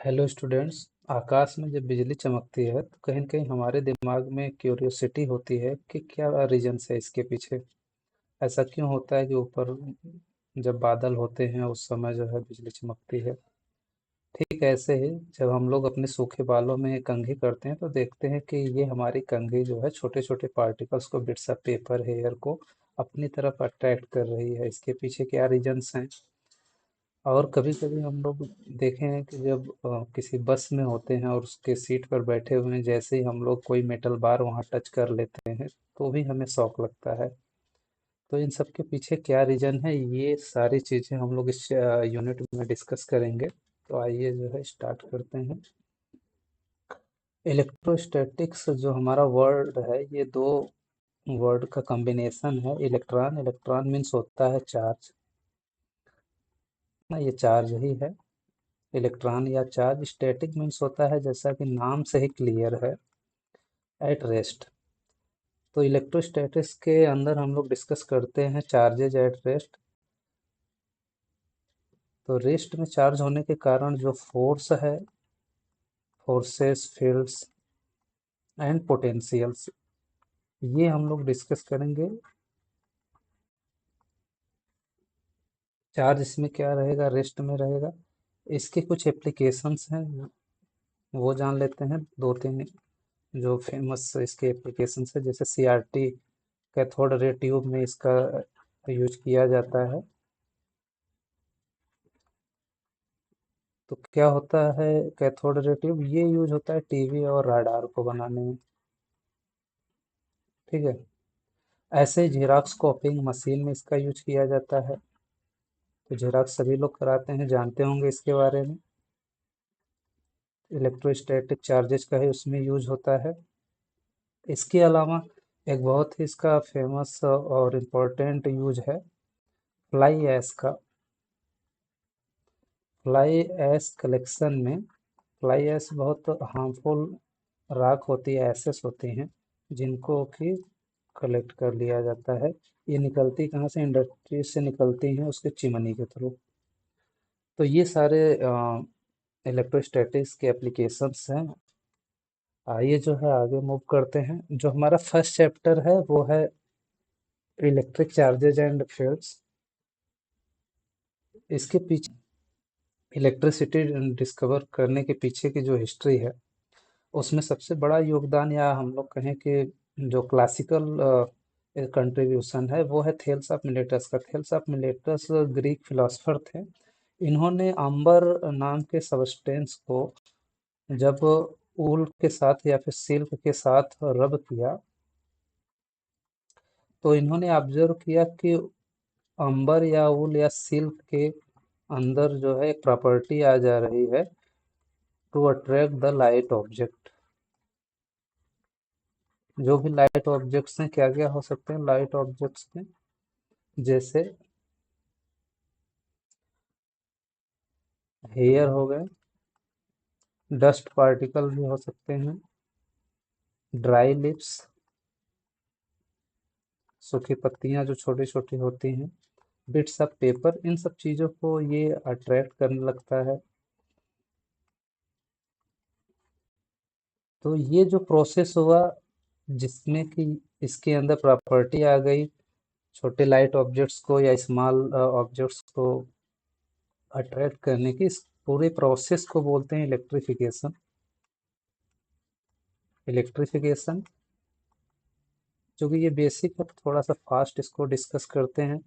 Hello students. आकाश में जब बिजली चमकती है तो कहीं न कहीं हमारे दिमाग में क्यूरियोसिटी होती है कि क्या रीजंस है इसके पीछे। ऐसा क्यों होता है कि ऊपर जब बादल होते हैं उस समय जो है बिजली चमकती है। ठीक ऐसे ही जब हम लोग अपने सूखे बालों में कंघी करते हैं तो देखते हैं कि ये हमारी कंघी जो है छोटे छोटे पार्टिकल्स को, बिट्स ऑफ पेपर, हेयर को अपनी तरफ अट्रैक्ट कर रही है। इसके पीछे क्या रीजंस हैं। और कभी-कभी हम लोग देखे हैं कि जब किसी बस में होते हैं और उसके सीट पर बैठे हुए हैं, जैसे ही हम लोग कोई मेटल बार वहाँ टच कर लेते हैं तो भी हमें शौक लगता है। तो इन सब के पीछे क्या रीजन है, ये सारी चीज़ें हम लोग इस यूनिट में डिस्कस करेंगे। तो आइए जो है स्टार्ट करते हैं। इलेक्ट्रोस्टैटिक्स जो हमारा वर्ड है, ये दो वर्ड का कॉम्बिनेशन है। इलेक्ट्रॉन, इलेक्ट्रॉन मीन्स होता है चार्ज ना, ये चार्ज ही है। इलेक्ट्रॉन या चार्ज। स्टैटिक मीन्स होता है, जैसा कि नाम से ही क्लियर है, एट रेस्ट। तो इलेक्ट्रोस्टैटिक्स के अंदर हम लोग डिस्कस करते हैं चार्जेज एट रेस्ट। तो रेस्ट में चार्ज होने के कारण जो फोर्स है, फोर्सेस, फील्ड्स एंड पोटेंशियल्स, ये हम लोग डिस्कस करेंगे। चार्ज इसमें क्या रहेगा, रेस्ट में रहेगा। इसके कुछ एप्लीकेशंस हैं, वो जान लेते हैं। दो तीन जो फेमस इसके एप्लीकेशंस है, जैसे सीआरटी, कैथोड रे ट्यूब में इसका यूज किया जाता है। तो क्या होता है कैथोड रे ट्यूब, ये यूज होता है टीवी और राडार को बनाने में। ठीक है। ऐसे ही जेरॉक्स कॉपिंग मशीन में इसका यूज किया जाता है। तो जेरॉक्स सभी लोग कराते हैं, जानते होंगे इसके बारे में। इलेक्ट्रोस्टैटिक चार्जेस का ही उसमें यूज होता है। इसके अलावा एक बहुत ही इसका फेमस और इम्पोर्टेंट यूज है फ्लाई ऐश का। फ्लाई ऐश कलेक्शन में, फ्लाई ऐश बहुत हार्मफुल राख होती है, एसेस होती हैं, जिनको कि कलेक्ट कर लिया जाता है। ये निकलती कहाँ से, इंडस्ट्री से निकलती हैं उसके चिमनी के थ्रू। तो ये सारे इलेक्ट्रोस्टैटिक्स के एप्लीकेशंस हैं। आइए जो है आगे मूव करते हैं। जो हमारा फर्स्ट चैप्टर है वो है इलेक्ट्रिक चार्जेज एंड फील्ड्स। इसके पीछे इलेक्ट्रिसिटी डिस्कवर करने के पीछे की जो हिस्ट्री है, उसमें सबसे बड़ा योगदान, या हम लोग कहें कि जो क्लासिकल कंट्रीब्यूशन है, वो है थेल्स ऑफ मिलेटस का। Thales of Miletus Greek philosopher थे। इन्होंने आम्बर नाम के सबस्टेंस को जब ऊल के साथ या फिर सिल्क के साथ रब किया, तो इन्होंने ऑब्जर्व किया कि अंबर या ऊल या सिल्क के अंदर जो है एक प्रॉपर्टी आ जा रही है, to attract the light object. जो भी लाइट ऑब्जेक्ट्स हैं, क्या क्या हो सकते हैं लाइट ऑब्जेक्ट्स में, जैसे हेयर हो गए, डस्ट पार्टिकल भी हो सकते हैं, ड्राई लिप्स, सूखी पत्तियां जो छोटी छोटी होती हैं, बिट्स ऑफ पेपर, इन सब चीज़ों को ये अट्रैक्ट करने लगता है। तो ये जो प्रोसेस हुआ, जिसमें कि इसके अंदर प्रॉपर्टी आ गई छोटे लाइट ऑब्जेक्ट्स को या स्मॉल ऑब्जेक्ट्स को अट्रैक्ट करने की, इस पूरे प्रोसेस को बोलते हैं इलेक्ट्रिफिकेशन। इलेक्ट्रिफिकेशन जो कि ये बेसिक है, थोड़ा सा फास्ट इसको डिस्कस करते हैं।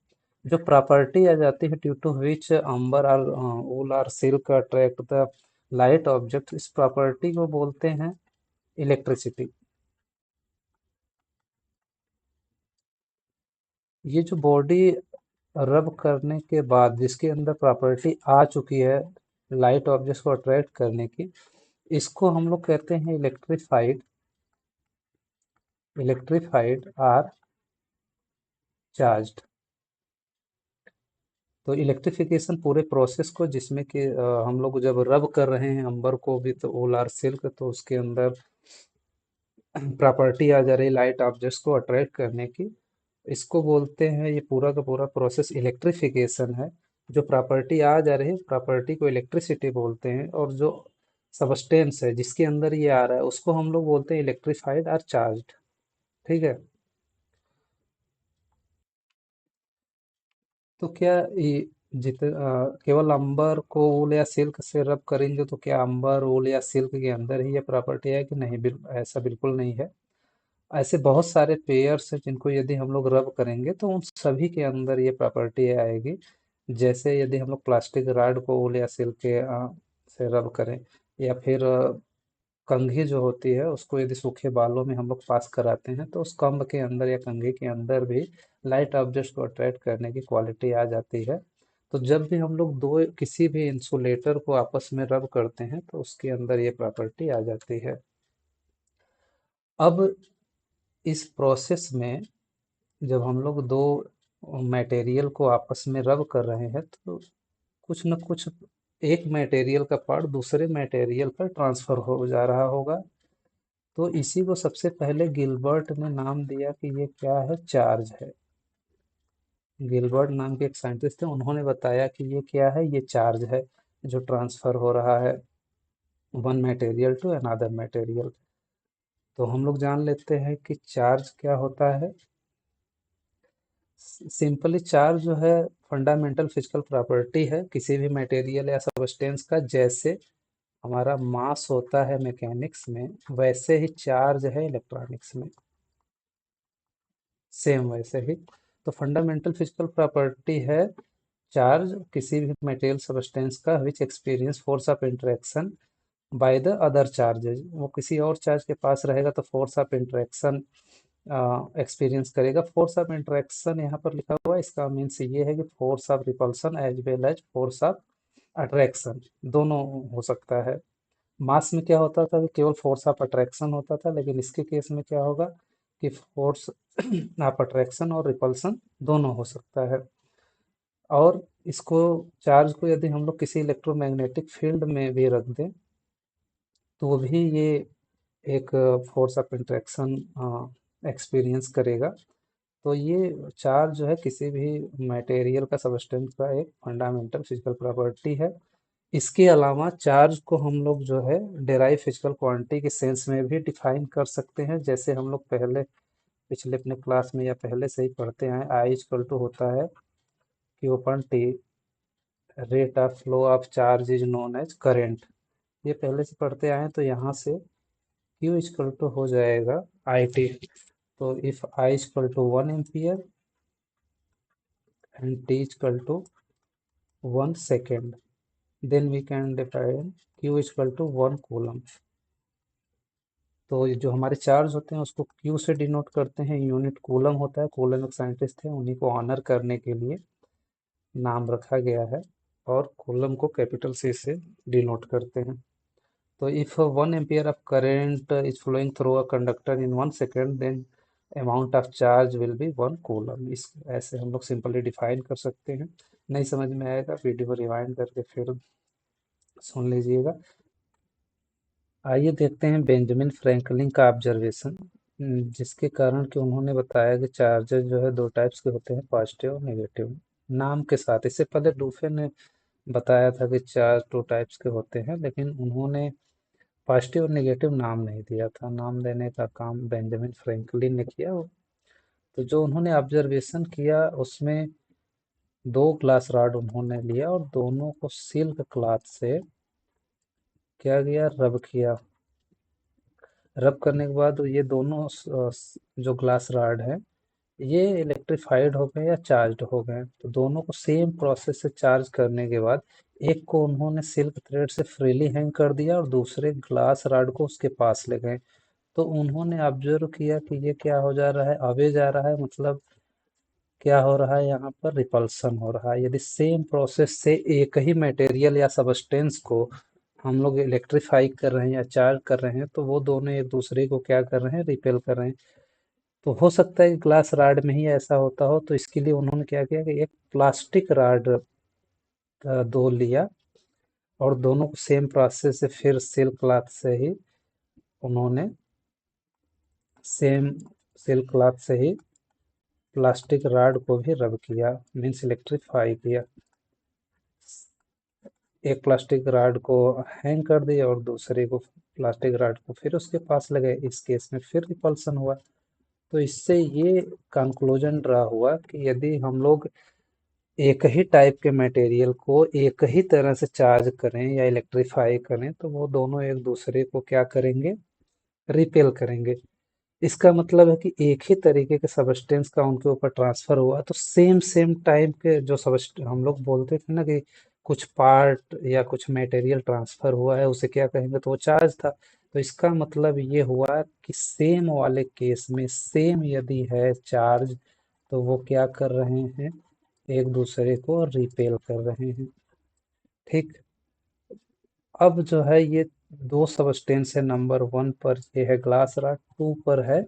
जो प्रॉपर्टी आ जाती है ड्यू टू विच अंबर और वूल और silk attract the light object, इस प्रॉपर्टी को बोलते हैं इलेक्ट्रिसिटी। ये जो बॉडी रब करने के बाद जिसके अंदर प्रॉपर्टी आ चुकी है लाइट ऑब्जेक्ट्स को अट्रैक्ट करने की, इसको हम लोग कहते हैं इलेक्ट्रिफाइड। Electrified are charged. तो इलेक्ट्रिफिकेशन पूरे प्रोसेस को, जिसमें कि हम लोग जब रब कर रहे हैं अंबर को भी, तो वूल और सिल्क, तो उसके अंदर प्रॉपर्टी आ जा रही लाइट ऑब्जेक्ट्स को अट्रैक्ट करने की, इसको बोलते हैं, ये पूरा का पूरा प्रोसेस इलेक्ट्रिफिकेशन है। जो प्रॉपर्टी आ जा रही है प्रॉपर्टी को इलेक्ट्रिसिटी बोलते हैं। और जो सबस्टेंस है जिसके अंदर ये आ रहा है उसको हम लोग बोलते हैं इलेक्ट्रिफाइड और चार्ज्ड। ठीक है। तो क्या ये केवल अंबर को वूल या सिल्क से रब करेंगे तो क्या अंबर वूल या सिल्क के अंदर ही ये प्रॉपर्टी है कि नहीं? ऐसा बिल्कुल नहीं है। ऐसे बहुत सारे पेयर्स हैं जिनको यदि हम लोग रब करेंगे तो उन सभी के अंदर ये प्रॉपर्टी आएगी। जैसे यदि हम लोग प्लास्टिक राड को वूल या सिल्क के से रब करें, या फिर कंघी जो होती है उसको यदि सूखे बालों में हम लोग पास कराते हैं तो उस कंब के अंदर या कंघी के अंदर भी लाइट ऑब्जेक्ट को अट्रैक्ट करने की क्वालिटी आ जाती है। तो जब भी हम लोग दो किसी भी इंसुलेटर को आपस में रब करते हैं तो उसके अंदर ये प्रॉपर्टी आ जाती है। अब इस प्रोसेस में जब हम लोग दो मटेरियल को आपस में रब कर रहे हैं तो कुछ न कुछ एक मटेरियल का पार्ट दूसरे मटेरियल पर ट्रांसफर हो जा रहा होगा। तो इसी को सबसे पहले गिलबर्ट ने नाम दिया कि ये क्या है? चार्ज है। गिलबर्ट नाम के एक साइंटिस्ट थे, उन्होंने बताया कि ये क्या है? ये चार्ज है जो ट्रांसफर हो रहा है one material to another material. तो हम लोग जान लेते हैं कि चार्ज क्या होता है। सिंपली चार्ज जो है फंडामेंटल फिजिकल प्रॉपर्टी है किसी भी मटेरियल या सब्सटेंस का। जैसे हमारा मास होता है मैकेनिक्स में, वैसे ही चार्ज है इलेक्ट्रॉनिक्स में, सेम वैसे ही। तो फंडामेंटल फिजिकल प्रॉपर्टी है चार्ज किसी भी मटेरियल सब्सटेंस का which experience force of interaction by the other charges. वो किसी और चार्ज के पास रहेगा तो फोर्स ऑफ इंटरेक्शन एक्सपीरियंस करेगा। फोर्स ऑफ इंटरेक्शन यहाँ पर लिखा हुआ है, इसका मीन्स ये है कि force of repulsion as well as force of attraction दोनों हो सकता है। मास में क्या होता था कि केवल फोर्स ऑफ अट्रैक्शन होता था, लेकिन इसके केस में क्या होगा कि फोर्स ऑफ अट्रैक्शन और रिपल्सन दोनों हो सकता है। और इसको चार्ज को यदि हम लोग किसी इलेक्ट्रोमैग्नेटिक फील्ड में भी रख दें तो भी ये एक फोर्स ऑफ इंटरेक्शन एक्सपीरियंस करेगा। तो ये चार्ज जो है किसी भी मटेरियल का सब्सटेंस का एक फंडामेंटल फिजिकल प्रॉपर्टी है। इसके अलावा चार्ज को हम लोग जो है डेराइव फिजिकल क्वांटिटी के सेंस में भी डिफाइन कर सकते हैं। जैसे हम लोग पहले पिछले अपने क्लास में या पहले से ही पढ़ते आए, आई इक्वल टू होता है Q upon T, rate of flow of charge is known as current. ये पहले से पढ़ते आए हैं, तो यहाँ से Q इक्वल टू हो जाएगा आई टी। तो if I equal to 1 ampere and T equal to 1 second, then we can define Q equal to 1 coulomb. तो ये जो हमारे चार्ज होते हैं उसको Q से डिनोट करते हैं, यूनिट कूलम होता है। कूलम एक साइंटिस्ट थे, उन्हीं को ऑनर करने के लिए नाम रखा गया है। और कूलम को कैपिटल C से डिनोट करते हैं। तो if 1 ampere of current is flowing through a conductor in 1 second, then amount of charge will be 1 coulomb. इस ऐसे हम लोग सिंपली डिफाइन कर सकते हैं। नहीं समझ में आएगा वीडियो को रिवाइंड करके फिर सुन लीजिएगा। आइए देखते हैं बेंजामिन फ्रैंकलिन का ऑब्जर्वेशन, जिसके कारण कि उन्होंने बताया कि चार्जेस जो है दो टाइप्स के होते हैं, पॉजिटिव और नेगेटिव। नाम के साथ, इससे पहले डूफे ने बताया था कि चार्ज टू टाइप्स के होते हैं, लेकिन उन्होंने पॉजिटिव और नेगेटिव नाम नहीं दिया था। नाम देने का काम बेंजामिन फ्रैंकलिन ने किया। तो जो उन्होंने ऑब्जर्वेशन किया उसमें दो ग्लास रॉड उन्होंने लिया और दोनों को सिल्क क्लॉथ से क्या किया? रब किया। रब करने के बाद ये दोनों जो ग्लास रॉड है ये इलेक्ट्रिफाइड हो गए या चार्ज्ड हो गए। तो दोनों को सेम प्रोसेस से चार्ज करने के बाद एक को उन्होंने सिल्क थ्रेड से फ्रीली हैंग कर दिया और दूसरे ग्लास रॉड को उसके पास ले गए। तो उन्होंने ऑब्जर्व किया कि ये क्या हो जा रहा है? अवे जा रहा है, मतलब क्या हो रहा है? यहाँ पर रिपल्सन हो रहा है। यदि सेम प्रोसेस से एक ही मटेरियल या सबस्टेंस को हम लोग इलेक्ट्रीफाई कर रहे हैं या चार्ज कर रहे हैं तो वो दोनों एक दूसरे को क्या कर रहे हैं? रिपेल कर रहे हैं। तो हो सकता है कि ग्लास रॉड में ही ऐसा होता हो। तो इसके लिए उन्होंने क्या किया कि एक प्लास्टिक रॉड दो लिया और दोनों को सेम प्रोसेस से फिर सिल्क क्लॉथ से ही उन्होंने सेम सिल्क क्लॉथ से ही प्लास्टिक रॉड को भी रब किया, मीन्स इलेक्ट्रीफाई किया। एक प्लास्टिक रॉड को हैंग कर दिया और दूसरे को प्लास्टिक रॉड को फिर उसके पास लगाए, इस केस में फिर रिपल्सन हुआ। तो इससे ये कंक्लूजन ड्रा हुआ कि यदि हम लोग एक ही टाइप के मटेरियल को एक ही तरह से चार्ज करें या इलेक्ट्रीफाई करें तो वो दोनों एक दूसरे को क्या करेंगे, रिपेल करेंगे। इसका मतलब है कि एक ही तरीके के सबस्टेंस का उनके ऊपर ट्रांसफर हुआ तो सेम सेम टाइप के जो सबस्ट हम लोग बोलते थे ना कि कुछ पार्ट या कुछ मटेरियल ट्रांसफर हुआ है उसे क्या कहेंगे, तो वो चार्ज था। तो इसका मतलब ये हुआ कि सेम वाले केस में सेम यदि है चार्ज तो वो क्या कर रहे हैं, एक दूसरे को रिपेल कर रहे हैं। ठीक। अब जो है ये दो सबस्टेंस है, नंबर वन पर ये है ग्लास रॉड, टू पर है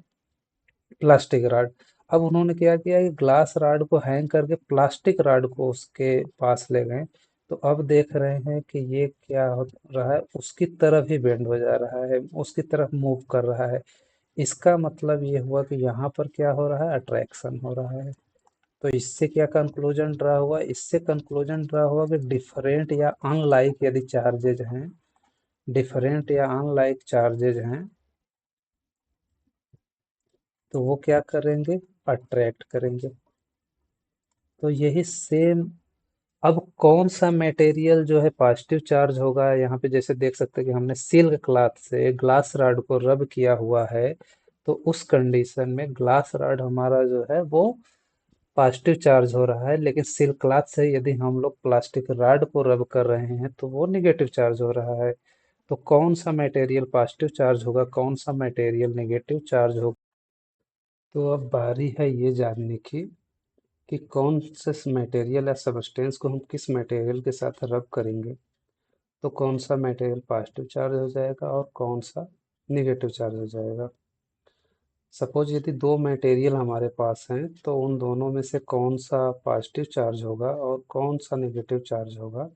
प्लास्टिक रॉड। अब उन्होंने क्या किया कि ग्लास रॉड को हैंग करके प्लास्टिक रॉड को उसके पास ले गए। तो अब देख रहे हैं कि ये क्या हो रहा है, उसकी तरफ ही बेंड हो जा रहा है, उसकी तरफ मूव कर रहा है। इसका मतलब ये हुआ कि यहाँ पर क्या हो रहा है, अट्रैक्शन हो रहा है। तो इससे क्या कंक्लूजन ड्रा हुआ, इससे कंक्लूजन ड्रा हुआ कि डिफरेंट या अनलाइक यदि चार्जेज हैं, डिफरेंट या अनलाइक चार्जेज हैं तो वो क्या करेंगे, अट्रैक्ट करेंगे। तो यही सेम, अब कौन सा मटेरियल जो है पॉजिटिव चार्ज होगा, यहाँ पे जैसे देख सकते हैं कि हमने सिल्क क्लॉथ से ग्लास रॉड को रब किया हुआ है। तो उस कंडीशन में ग्लास रॉड हमारा जो है वो पॉजिटिव चार्ज हो रहा है, लेकिन सिल्क क्लॉथ से यदि हम लोग प्लास्टिक रॉड को रब कर रहे हैं तो वो निगेटिव चार्ज हो रहा है। तो कौन सा मटेरियल पॉजिटिव चार्ज होगा, कौन सा मटेरियल नेगेटिव चार्ज होगा। तो अब बारी है ये जानने की कि कौन से मटेरियल या सब्सटेंस को हम किस मटेरियल के साथ रब करेंगे तो कौन सा मटेरियल पॉजिटिव चार्ज हो जाएगा और कौन सा निगेटिव चार्ज हो जाएगा। सपोज यदि दो मटेरियल हमारे पास हैं तो उन दोनों में से कौन सा पॉजिटिव चार्ज होगा और कौन सा नेगेटिव चार्ज होगा,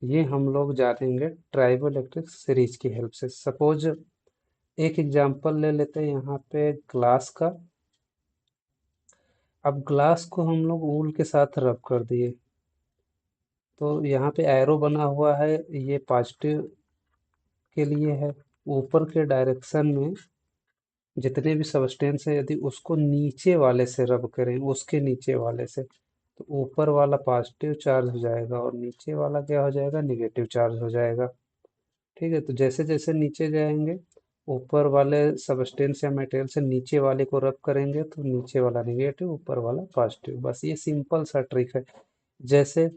ये हम लोग जानेंगे ट्राइबोइलेक्ट्रिक सीरीज की हेल्प से। सपोज एक एग्जांपल ले लेते हैं यहाँ पे ग्लास का। अब ग्लास को हम लोग वूल के साथ रब कर दिए तो यहाँ पे एरो बना हुआ है, ये पॉजिटिव के लिए है। ऊपर के डायरेक्शन में जितने भी सबस्टेंस है यदि उसको नीचे वाले से रब करें, उसके नीचे वाले से, तो ऊपर वाला पॉजिटिव चार्ज हो जाएगा और नीचे वाला क्या हो जाएगा, निगेटिव चार्ज हो जाएगा। ठीक है, तो जैसे जैसे नीचे जाएंगे ऊपर वाले सबस्टेंस या मटेरियल से नीचे वाले को रब करेंगे तो नीचे वाला निगेटिव, ऊपर वाला पॉजिटिव। बस ये सिंपल सा ट्रिक है। जैसे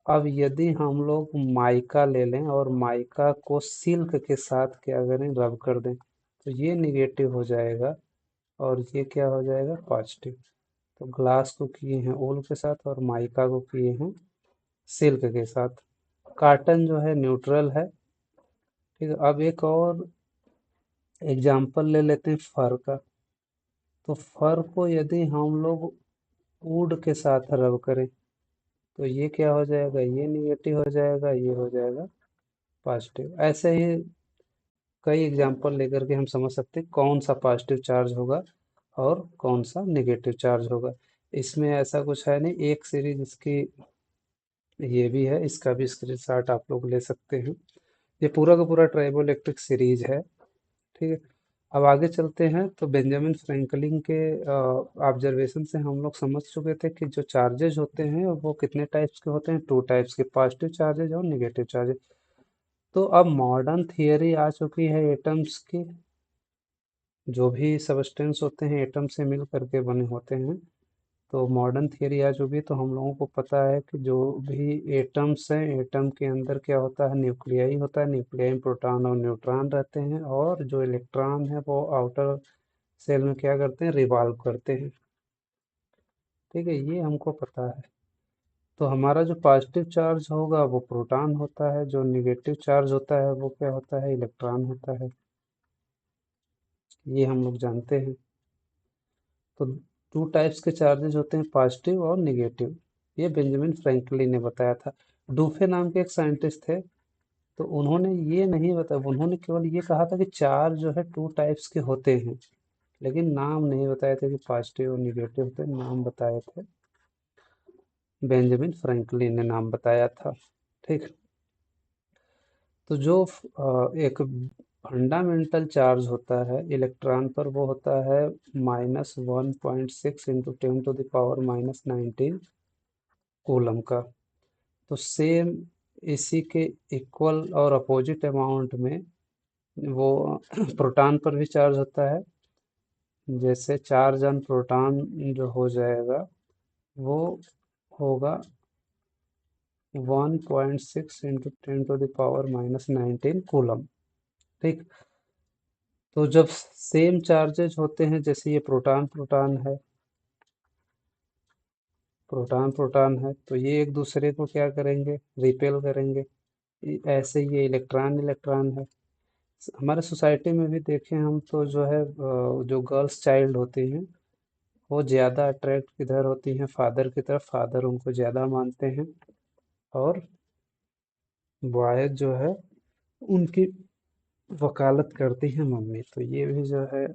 अब यदि हम लोग माइका ले लें और माइका को सिल्क के साथ क्या करें, रब कर दें तो ये निगेटिव हो जाएगा और ये क्या हो जाएगा, पॉजिटिव। तो ग्लास को किए हैं वूल के साथ और माइका को किए हैं सिल्क के साथ। कॉटन जो है न्यूट्रल है। ठीक है, अब एक और एग्जाम्पल ले लेते हैं फर का। तो फर को यदि हम लोग वुड के साथ रब करें तो ये क्या हो जाएगा, ये निगेटिव हो जाएगा, ये हो जाएगा पॉजिटिव। ऐसे ही कई एग्जाम्पल लेकर के हम समझ सकते हैं कौन सा पॉजिटिव चार्ज होगा और कौन सा नेगेटिव चार्ज होगा। इसमें ऐसा कुछ है नहीं, एक सीरीज इसकी ये भी है, इसका भी स्क्रीनशॉट आप लोग ले सकते हैं। ये पूरा का पूरा ट्राइबोइलेक्ट्रिक सीरीज है। ठीक है, अब आगे चलते हैं। तो बेंजामिन फ्रैंकलिन के ऑब्जर्वेशन से हम लोग समझ चुके थे कि जो चार्जेज होते हैं वो कितने टाइप्स के होते हैं, टू टाइप्स के, पॉजिटिव चार्जेज और नेगेटिव चार्जेज। तो अब मॉडर्न थियरी आ चुकी है एटम्स की। जो भी सबस्टेंस होते हैं एटम से मिल करके बने होते हैं। तो मॉडर्न थियरी आ चुकी है तो हम लोगों को पता है कि जो भी एटम्स हैं, एटम के अंदर क्या होता है, न्यूक्लियाई होता है। न्यूक्लियाई में प्रोटॉन और न्यूट्रॉन रहते हैं और जो इलेक्ट्रॉन है वो आउटर सेल में क्या करते हैं, रिवॉल्व करते हैं। ठीक है, ये हमको पता है। तो हमारा जो पॉजिटिव चार्ज होगा वो प्रोटॉन होता है, जो निगेटिव चार्ज होता है वो क्या होता है, इलेक्ट्रॉन होता है। ये हम लोग जानते हैं। तो टू टाइप्स के चार्जेस होते हैं, पॉजिटिव और निगेटिव। ये बेंजामिन फ्रैंकलिन ने बताया था। डूफे नाम के एक साइंटिस्ट थे, तो उन्होंने ये नहीं बताया, उन्होंने केवल ये कहा था कि चार्ज जो है टू टाइप्स के होते हैं, लेकिन नाम नहीं बताए थे कि पॉजिटिव और निगेटिव होते हैं। नाम बताए थे बेंजामिन फ्रैंकलिन ने नाम बताया था। ठीक। तो जो एक फंडामेंटल चार्ज होता है इलेक्ट्रॉन पर, वो होता है -1.6 × 10⁻⁻⁹ कूलम का। तो सेम इसी के इक्वल और अपोजिट अमाउंट में वो प्रोटॉन पर भी चार्ज होता है। जैसे चार्ज ऑन प्रोटॉन जो हो जाएगा वो होगा 1.6 × 10⁻⁻⁹ कूलम। ठीक। तो जब सेम चार्जेज होते हैं, जैसे ये प्रोटॉन प्रोटॉन है, प्रोटॉन प्रोटॉन है, तो ये एक दूसरे को क्या करेंगे, रिपेल करेंगे। ऐसे ये इलेक्ट्रॉन इलेक्ट्रॉन है। हमारे सोसाइटी में भी देखें हम तो जो है जो गर्ल्स चाइल्ड होती हैं वो ज़्यादा अट्रैक्ट किधर होती हैं, फादर की तरफ। फादर उनको ज़्यादा मानते हैं और बॉयज जो है उनकी वकालत करती हैं मम्मी। तो ये भी जो है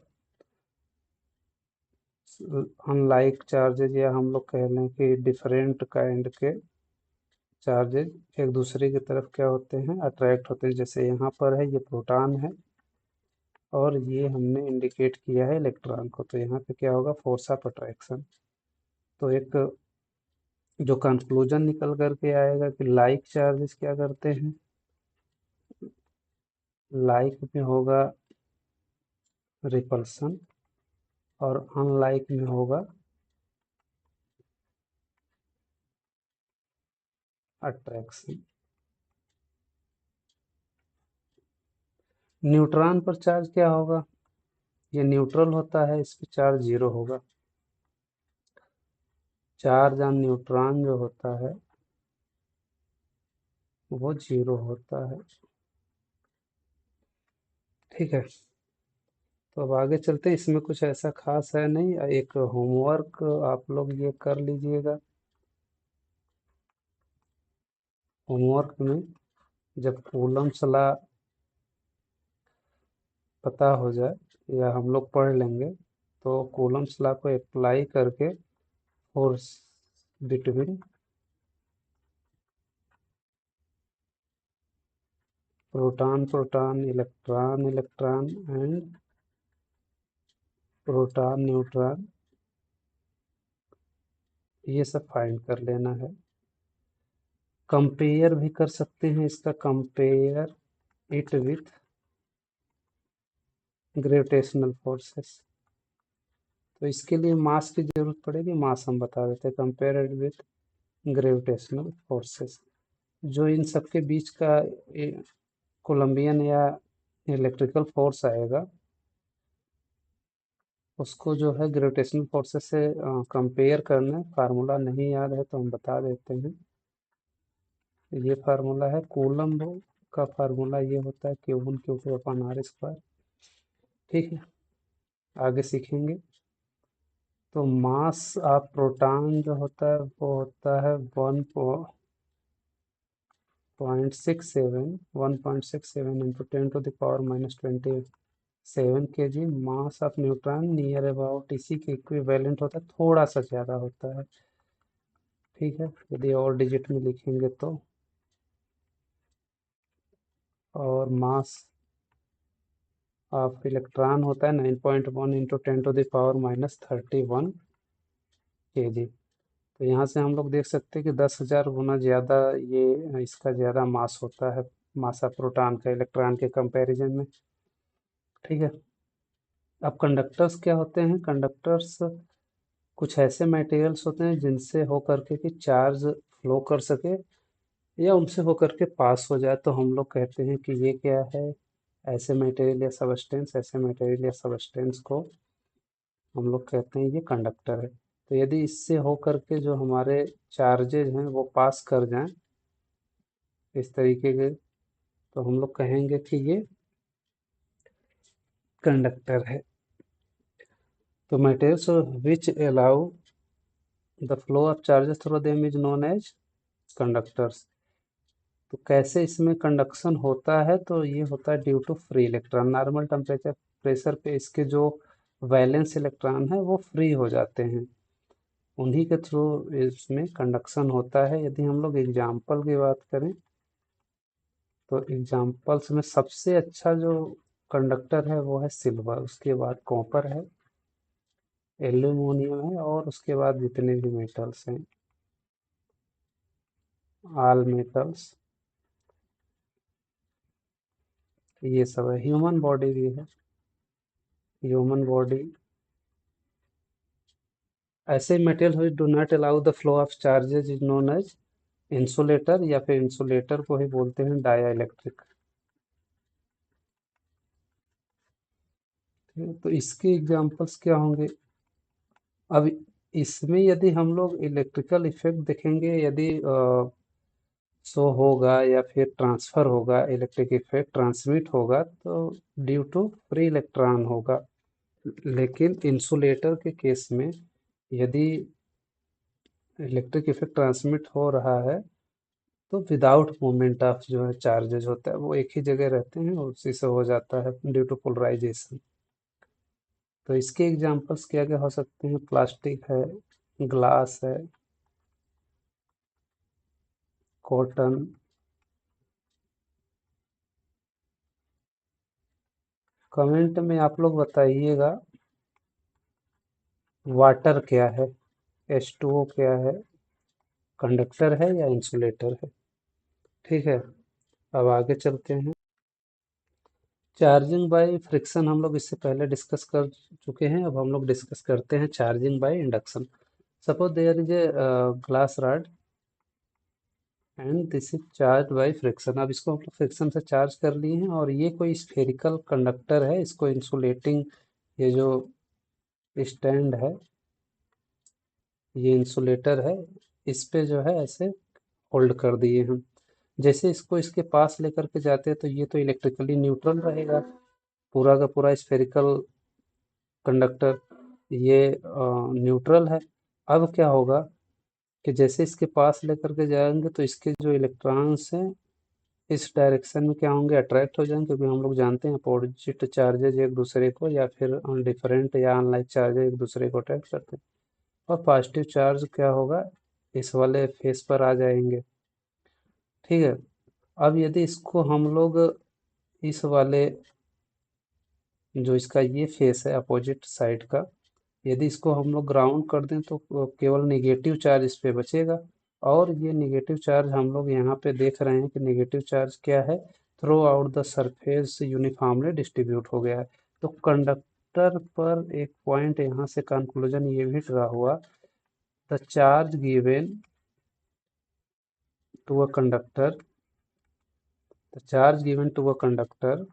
अनलाइक चार्जेज, या हम लोग कह लें कि डिफरेंट काइंड के चार्जेज एक दूसरे की तरफ क्या होते हैं, अट्रैक्ट होते हैं। जैसे यहाँ पर है ये प्रोटॉन है और ये हमने इंडिकेट किया है इलेक्ट्रॉन को, तो यहाँ पे क्या होगा, फोर्स ऑफ अट्रैक्शन। तो एक जो कंक्लूजन निकल करके आएगा कि लाइक चार्जेस क्या करते हैं, लाइक में होगा रिपल्सन और अनलाइक में होगा अट्रैक्शन। न्यूट्रॉन पर चार्ज क्या होगा, ये न्यूट्रल होता है, इस पर चार्ज जीरो होगा। चार्ज ऑन न्यूट्रॉन जो होता है वो जीरो होता है। ठीक है। तो अब आगे चलते हैं, इसमें कुछ ऐसा खास है नहीं। एक होमवर्क आप लोग ये कर लीजिएगा। होमवर्क में जब कूलम्स लॉ पता हो जाए या हम लोग पढ़ लेंगे, तो कूलम्स लॉ को अप्लाई करके force between proton proton, electron electron and proton neutron, ये सब फाइंड कर लेना है। कंपेयर भी कर सकते हैं इसका, compare it with gravitational forces. तो इसके लिए मास की जरूरत पड़ेगी, मास हम बता देते हैं, compare it with gravitational forces. जो इन सब के बीच का कोलंबियन या इलेक्ट्रिकल फोर्स आएगा, उसको जो है ग्रेविटेशनल फोर्सेस से कंपेयर करना है। फार्मूला नहीं याद है तो हम बता देते हैं। ये फार्मूला है कूलम्ब का, फार्मूला ये होता है Q1 Q2/r²। ठीक है, आगे सीखेंगे। तो मास ऑफ प्रोटॉन जो होता है वो होता है 1.67 into 10⁻⁻27 kg। Mass of neutron near about इसी के इक्विवेलेंट होता है, थोड़ा सा ज़्यादा होता है। ठीक है, यदि और डिजिट में लिखेंगे तो। और मास ऑफ इलेक्ट्रॉन होता है 9.1 इंटू 10⁻⁻31 kg। तो यहाँ से हम लोग देख सकते हैं कि 10,000 गुना ज़्यादा ये इसका ज़्यादा मास होता है, मास ऑफ प्रोटॉन का इलेक्ट्रॉन के कंपैरिजन में। ठीक है। अब कंडक्टर्स क्या होते हैं, कंडक्टर्स कुछ ऐसे मटेरियल्स होते हैं जिनसे हो करके कि चार्ज फ्लो कर सके या उनसे होकर के पास हो जाए, तो हम लोग कहते हैं कि ये क्या है, ऐसे मटेरियल या सबस्टेंस। ऐसे मटेरियल या सबस्टेंस को हम लोग कहते हैं ये कंडक्टर है। तो यदि इससे हो करके जो हमारे चार्जेज हैं वो पास कर जाएं इस तरीके के, तो हम लोग कहेंगे कि ये कंडक्टर है। तो materials which allow the flow of charges through them is known as conductors. तो कैसे इसमें कंडक्शन होता है, तो ये होता है due to free electron. Normal temperature pressure पे इसके जो वैलेंस इलेक्ट्रॉन है वो फ्री हो जाते हैं, उन्हीं के थ्रू इसमें कंडक्शन होता है। यदि हम लोग एग्जाम्पल की बात करें तो एग्जाम्पल्स में सबसे अच्छा जो कंडक्टर है वो है सिल्वर, उसके बाद कॉपर है, एल्यूमिनियम है, और उसके बाद जितने भी मेटल्स हैं, ऑल मेटल्स, ये सब है। ह्यूमन बॉडी भी है, ह्यूमन बॉडी। ऐसे material which do not allow the flow of charges is known as insulator, या फिर इंसुलेटर को ही बोलते हैं डाई इलेक्ट्रिक। तो इसके एग्जांपल्स क्या होंगे? अब इसमें यदि हम लोग इलेक्ट्रिकल इफेक्ट देखेंगे, यदि शो होगा या फिर ट्रांसफर होगा, इलेक्ट्रिक इफेक्ट ट्रांसमिट होगा तो ड्यू टू फ्री इलेक्ट्रॉन होगा। लेकिन इंसुलेटर के केस में यदि इलेक्ट्रिक इफेक्ट ट्रांसमिट हो रहा है तो विदाउट मूवमेंट ऑफ जो है चार्जेज होता है, वो एक ही जगह रहते हैं और उसी से हो जाता है ड्यू टू पोलराइजेशन। तो इसके एग्जांपल्स क्या क्या हो सकते हैं? प्लास्टिक है, ग्लास है, कॉटन। कमेंट में आप लोग बताइएगा वाटर क्या है, H2O क्या है, कंडक्टर है या इंसुलेटर है। ठीक है, अब आगे चलते हैं। चार्जिंग बाय फ्रिक्शन हम लोग इससे पहले डिस्कस कर चुके हैं, अब हम लोग डिस्कस करते हैं charging by induction. Suppose there is a glass rod and this is charge by friction. अब इसको हम लोग फ्रिक्शन से चार्ज कर लिए हैं, और ये कोई स्फेरिकल कंडक्टर है, इसको इंसुलेटिंग, ये जो स्टैंड है ये इंसुलेटर है, इस पे जो है ऐसे होल्ड कर दिए हम। जैसे इसको इसके पास लेकर के जाते हैं तो ये तो इलेक्ट्रिकली न्यूट्रल रहेगा, पूरा का पूरा स्फेरिकल कंडक्टर ये न्यूट्रल है। अब क्या होगा कि जैसे इसके पास लेकर के जाएंगे तो इसके जो इलेक्ट्रॉन्स हैं इस डायरेक्शन में क्या होंगे, अट्रैक्ट हो जाएंगे, क्योंकि हम लोग जानते हैं अपोजिट चार्जेज एक दूसरे को या फिर डिफरेंट या अनलाइक चार्जेज एक दूसरे को अट्रैक्ट करते हैं। और पॉजिटिव चार्ज क्या होगा, इस वाले फेस पर आ जाएंगे। ठीक है, अब यदि इसको हम लोग इस वाले जो इसका ये फेस है अपोजिट साइड का, यदि इसको हम लोग ग्राउंड कर दें तो केवल नेगेटिव चार्ज इस पे बचेगा। और ये नेगेटिव चार्ज हम लोग यहाँ पे देख रहे हैं कि नेगेटिव चार्ज क्या है, through out the surface uniformly distribute हो गया है। तो कंडक्टर पर एक पॉइंट यहाँ से कंक्लूजन ये भी ड्रा हुआ, the charge given to a conductor, the charge given to a conductor,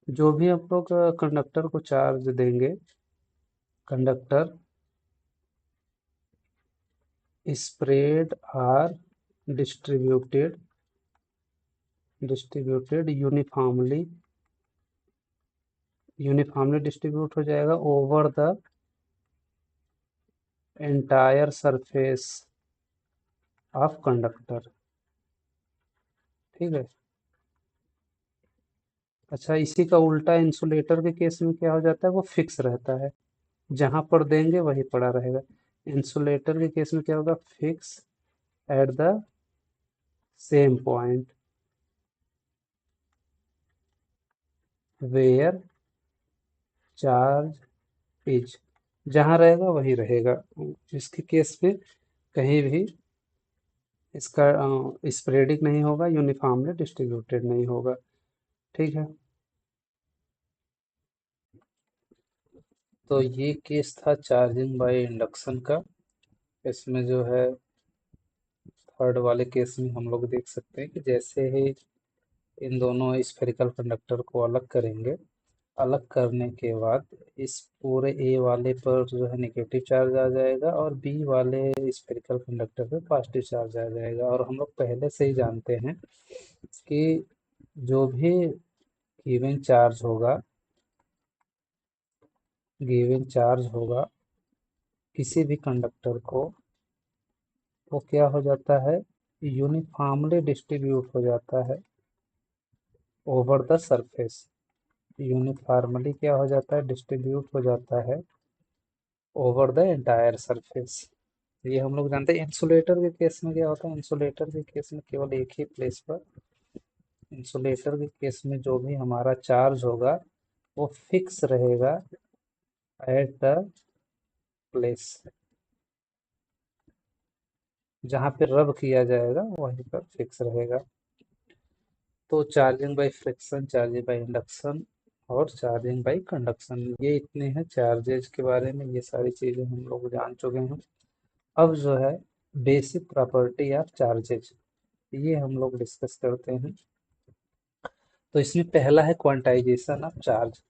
जो भी हम लोग कंडक्टर को चार्ज देंगे, conductor spread or distributed uniformly, uniformly distribute हो जाएगा over the entire surface of conductor. ठीक है, अच्छा इसी का उल्टा इंसुलेटर के केस में क्या हो जाता है, वो फिक्स रहता है, जहां पर देंगे वही पड़ा रहेगा। इंसुलेटर के केस में क्या होगा, fix at the same point where charge is, जहां रहेगा वही रहेगा। इसके केस में कहीं भी इसका स्प्रेडिंग नहीं होगा, यूनिफॉर्मली डिस्ट्रीब्यूटेड नहीं होगा। ठीक है, तो ये केस था चार्जिंग बाय इंडक्शन का। इसमें जो है थर्ड वाले केस में हम लोग देख सकते हैं कि जैसे ही इन दोनों स्फेरिकल कंडक्टर को अलग करेंगे, अलग करने के बाद इस पूरे ए वाले पर जो है नेगेटिव चार्ज आ जाएगा और बी वाले स्फेरिकल कंडक्टर पे पॉजिटिव चार्ज आ जाएगा। और हम लोग पहले से ही जानते हैं कि जो भी गिवन चार्ज होगा, गिवन चार्ज होगा किसी भी कंडक्टर को, वो क्या हो जाता है, यूनिफॉर्मली डिस्ट्रीब्यूट हो जाता है ओवर द सरफेस। यूनिफॉर्मली क्या हो जाता है, डिस्ट्रीब्यूट हो जाता है ओवर द एंटायर सरफेस। ये हम लोग जानते हैं। इंसुलेटर के केस में क्या होता है, इंसुलेटर के केस में केवल एक ही प्लेस पर इंसुलेटर के केस में जो भी हमारा चार्ज होगा वो फिक्स रहेगा एट द प्लेस, जहाँ पे रब किया जाएगा वहीं पर फिक्स रहेगा। तो charging by friction, charging by induction और चार्जिंग बाय कंडक्शन, ये इतने हैं चार्जेज के बारे में। ये सारी चीजें हम लोग जान चुके हैं। अब जो है बेसिक प्रॉपर्टी ऑफ चार्जेज, ये हम लोग डिस्कस करते हैं। तो इसमें पहला है क्वांटाइजेशन ऑफ चार्ज।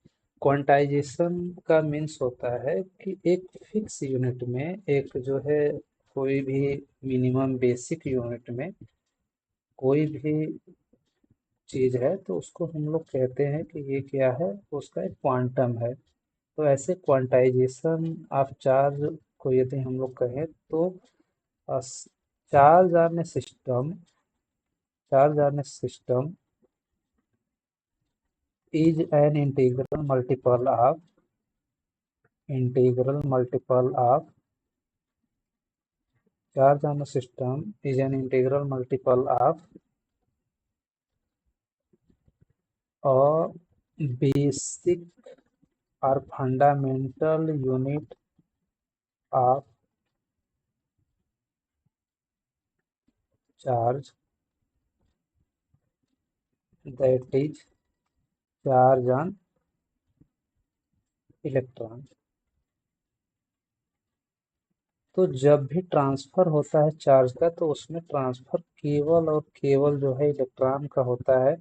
क्वांटाइजेशन का मीन्स होता है कि एक फिक्स यूनिट में, एक जो है कोई भी मिनिमम बेसिक यूनिट में कोई भी चीज है तो उसको हम लोग कहते हैं कि ये क्या है, उसका एक क्वांटम है। तो ऐसे क्वांटाइजेशन ऑफ चार्ज को यदि हम लोग कहें तो charge on A system, charge on A system is an integral multiple of charge on a system is an integral multiple of a basic or fundamental unit of charge, that is charge on electron। तो जब भी transfer होता है charge का तो उसमें transfer केवल और केवल जो है इलेक्ट्रॉन का होता है।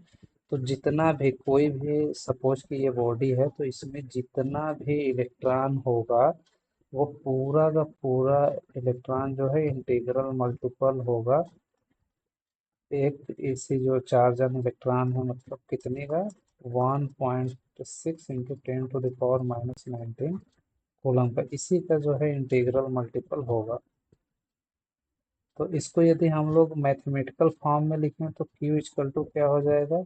तो जितना भी कोई भी सपोज कि ये बॉडी है तो इसमें जितना भी इलेक्ट्रॉन होगा वो पूरा का पूरा इलेक्ट्रॉन जो है इंटीग्रल मल्टीपल होगा एक इसी जो चार्ज ऑन इलेक्ट्रॉन है, मतलब कितने का, 1.6 इंटू 10⁻⁻19 कूलम का, इसी का जो है इंटीग्रल मल्टीपल होगा। तो इसको यदि हम लोग मैथमेटिकल फॉर्म में लिखें तो Q इक्वल टू क्या हो जाएगा,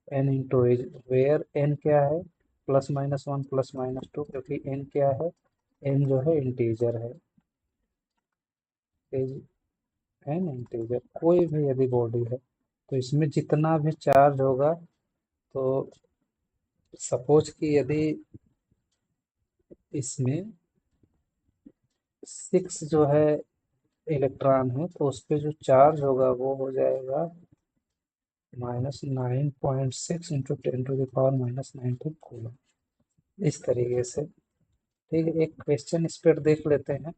N into E, where N क्या है, +-1 +-2, क्योंकि एन क्या है, एन जो है इंटीजर है, एज एन इंटीजर। कोई भी यदि बॉडी है तो इसमें जितना भी चार्ज होगा, तो सपोज कि यदि इसमें 6 जो है इलेक्ट्रॉन है तो उस पे जो चार्ज होगा वो हो जाएगा -9.6 इंटू 10⁻⁻19 कूलम, इस तरीके से। ठीक है, एक क्वेश्चन इस पर देख लेते हैं।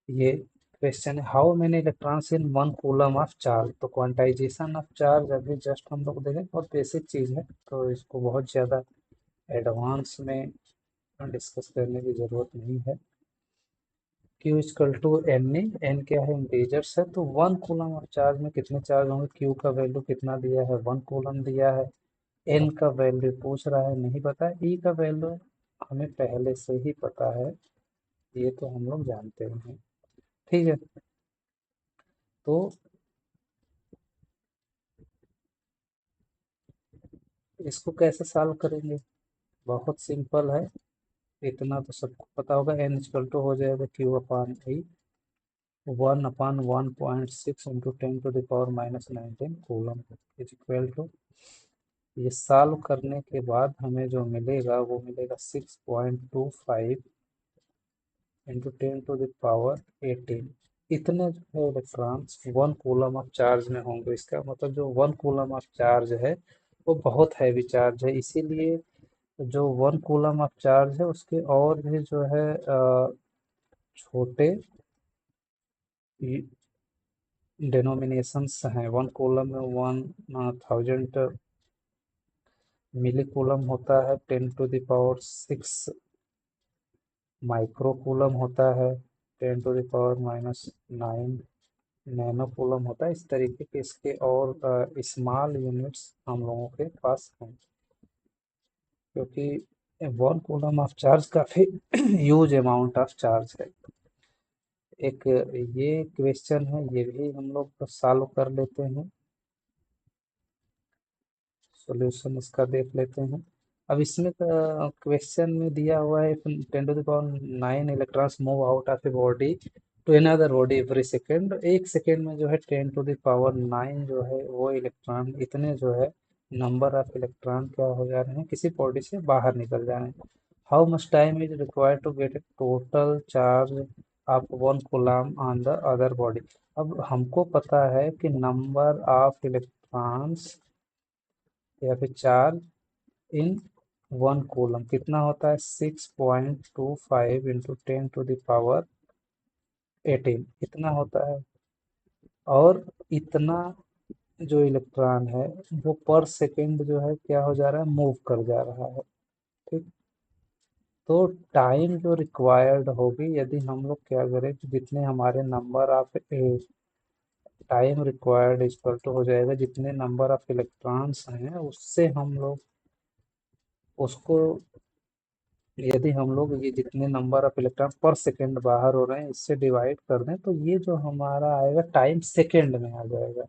ये क्वेश्चन है, how many electrons in 1 coulomb of charge. तो क्वांटाइजेशन ऑफ चार्ज अभी जस्ट हम लोग देखें, बहुत बेसिक चीज़ है तो इसको बहुत ज़्यादा एडवांस में डिस्कस करने की ज़रूरत नहीं है। Q equal to N, N क्या है, इंटीजर्स है। तो 1 कूलम ऑफ चार्ज में कितने चार्ज होंगे, Q का वैल्यू कितना दिया है, 1 कूलम दिया है। एन का वैल्यू पूछ रहा है, नहीं पता है। ई का वैल्यू हमें पहले से ही पता है, ये तो हम लोग जानते हैं। ठीक है, तो इसको कैसे सॉल्व करेंगे, बहुत सिंपल है, इतना तो सबको पता होगा। एन इक्वल टू हो जाएगा Q/E, 1/1.6 into 10⁻⁻19 coulomb is equal to, ये सॉल्व करने के बाद हमें जो मिलेगा वो मिलेगा 6.25 इंटू 10⁻18। इतने जो है इलेक्ट्रॉन्स 1 कूलम ऑफ चार्ज में होंगे। इसका मतलब जो 1 कूलम ऑफ चार्ज है वो बहुत हैवी चार्ज है, इसीलिए जो 1 कूलम ऑफ चार्ज है उसके और भी जो है छोटे डिनोमिनेशंस हैं। 1 कूलम में 1000 मिली कूलम होता है, 10⁻6 माइक्रो कूलम होता है, 10⁻⁻9 नैनो कूलम होता है। इस तरीके के इसके और स्मॉल यूनिट्स हम लोगों के पास हैं, क्योंकि 1 कूलम ऑफ चार्ज काफ़ी ह्यूज अमाउंट ऑफ चार्ज है। एक ये क्वेश्चन है, ये भी हम लोग सॉल्व कर लेते हैं, सॉल्यूशन इसका देख लेते हैं। अब इसमें क्वेश्चन में दिया हुआ है 10⁻9 electrons move out of a body to another body every second, एक सेकेंड में जो है 10⁹ जो है वो इलेक्ट्रॉन, इतने जो है नंबर ऑफ इलेक्ट्रॉन क्या हो जा रहे हैं, किसी बॉडी से बाहर निकल जा रहे हैं। How much time is required to get a total charge of 1 coulomb on the other body. अब हमको पता है कि नंबर ऑफ इलेक्ट्रॉन्स या फिर चार्ज इन 1 कूलम कितना होता है, 6.25 × 10⁸ इतना होता है। और इतना जो इलेक्ट्रॉन है वो पर सेकेंड जो है क्या हो जा रहा है, मूव कर जा रहा है। ठीक। तो टाइम जो रिक्वायर्ड होगी, यदि हम लोग क्या करें कि जितने हमारे number of time required equal to हो जाएगा जितने नंबर ऑफ इलेक्ट्रॉन्स हैं उससे हम लोग उसको, यदि हम लोग ये जितने नंबर ऑफ इलेक्ट्रॉन पर सेकेंड बाहर हो रहे हैं इससे डिवाइड कर दें तो ये जो हमारा आएगा टाइम सेकेंड में आ जाएगा।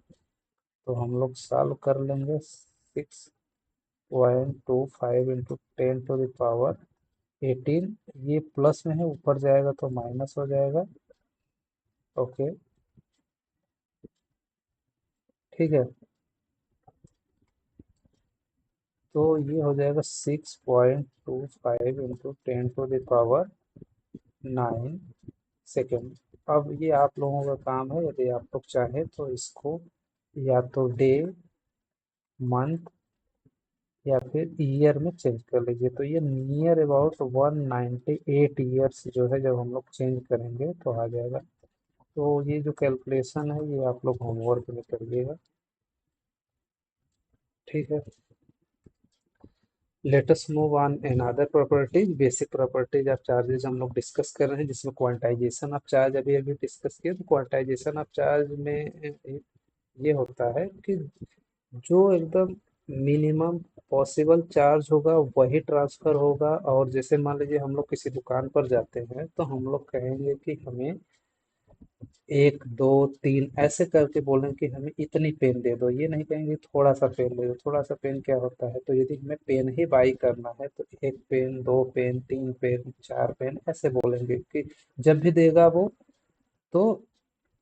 तो हम लोग सॉल्व कर लेंगे। 6.25 × 10⁸ ये प्लस में है, ऊपर जाएगा तो माइनस हो जाएगा। ओके। ठीक है। तो ये हो जाएगा 6.25 × 10⁹ अब ये आप लोगों का काम है, यदि आप लोग चाहें तो इसको या तो डे, मंथ या फिर ईयर में चेंज कर लीजिए। तो ये नियर अबाउट 198 ईयर्स जो है जब हम लोग चेंज करेंगे तो आ जाएगा। तो ये जो कैलकुलेशन है ये आप लोग होमवर्क में करिएगा। ठीक है। Let us move on another properties, basic properties of charges हम लोग डिस्कस कर रहे हैं, जिसमें क्वांटाइजेशन ऑफ चार्ज अभी अभी डिस्कस किया। तो क्वांटाइजेशन ऑफ चार्ज में ये होता है कि जो एकदम मिनिमम पॉसिबल चार्ज होगा वही ट्रांसफर होगा। और जैसे मान लीजिए हम लोग किसी दुकान पर जाते हैं तो हम लोग कहेंगे कि हमें 1 2 3 ऐसे करके बोलें कि हमें इतनी पेन दे दो, ये नहीं कहेंगे थोड़ा सा पेन दे दो। थोड़ा सा पेन क्या होता है, तो यदि हमें पेन ही बाई करना है तो 1 पेन 2 पेन 3 पेन 4 पेन ऐसे बोलेंगे कि जब भी देगा वो तो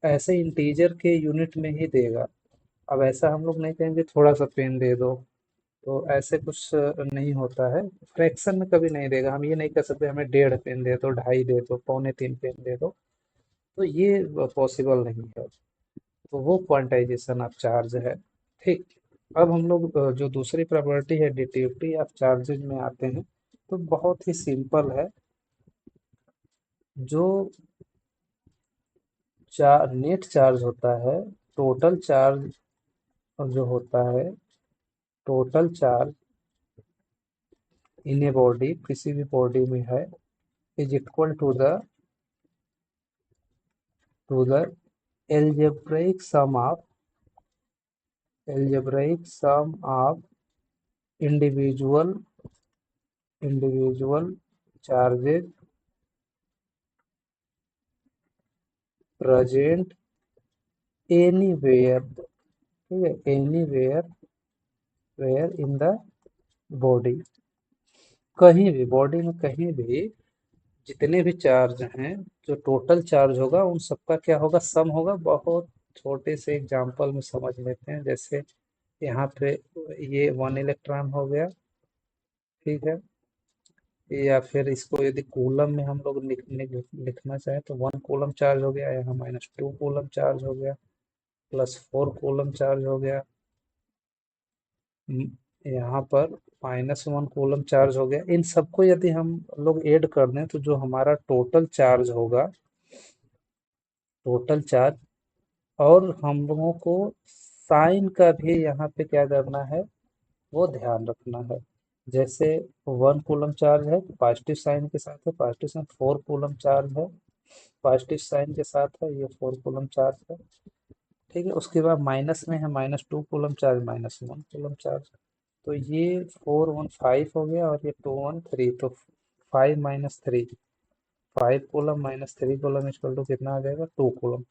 ऐसे इंटीजर के यूनिट में ही देगा। अब ऐसा हम लोग नहीं कहेंगे थोड़ा सा पेन दे दो, तो ऐसे कुछ नहीं होता है। फ्रैक्शन में कभी नहीं देगा। हम ये नहीं कर सकते हमें 1.5 पेन दे दो, 2.5 दे दो, 2.75 पेन दे दो, तो ये पॉसिबल नहीं है। तो वो क्वांटाइजेशन ऑफ चार्ज है। ठीक। अब हम लोग जो दूसरी प्रॉपर्टी है डिटेक्टिव ऑफ चार्जेज में आते हैं। तो बहुत ही सिंपल है। जो नेट चार्ज होता है, टोटल चार्ज जो होता है, total charge in a body, किसी भी बॉडी में है, is equal to the algebraic sum of individual individual charges present anywhere. ठीक है, anywhere where in the body, कहीं भी बॉडी में कहीं भी जितने भी चार्ज हैं, जो टोटल चार्ज होगा उन सबका क्या होगा, सम होगा। बहुत छोटे से एग्जांपल में समझ लेते हैं। जैसे यहाँ पे ये 1 इलेक्ट्रॉन हो गया। ठीक है। या फिर इसको यदि कूलम में हम लोग लिखना चाहें तो 1 कूलम चार्ज हो गया, यहाँ -2 कूलम चार्ज हो गया, +4 कूलम चार्ज हो गया, यहाँ पर -1 कूलम चार्ज हो गया। इन सबको यदि हम लोग ऐड कर दें तो जो हमारा टोटल चार्ज होगा, टोटल चार्ज, और हम लोगों को साइन का भी यहाँ पे क्या करना है, वो ध्यान रखना है। जैसे 1 कूलम चार्ज है तो पॉजिटिव साइन के साथ है, पॉजिटिव साइन। 4 कूलम चार्ज है, पॉजिटिव साइन के साथ है, ये 4 कूलम चार्ज है। ठीक है। उसके बाद माइनस में है, -2 कूलम चार्ज, -1 कूलम चार्ज। तो ये 4 1 5 हो गया और ये 2 1 3, तो 5 - 3, 5 कूलम -3 कूलम इक्वल टू कितना आ जाएगा, 2 कूलम।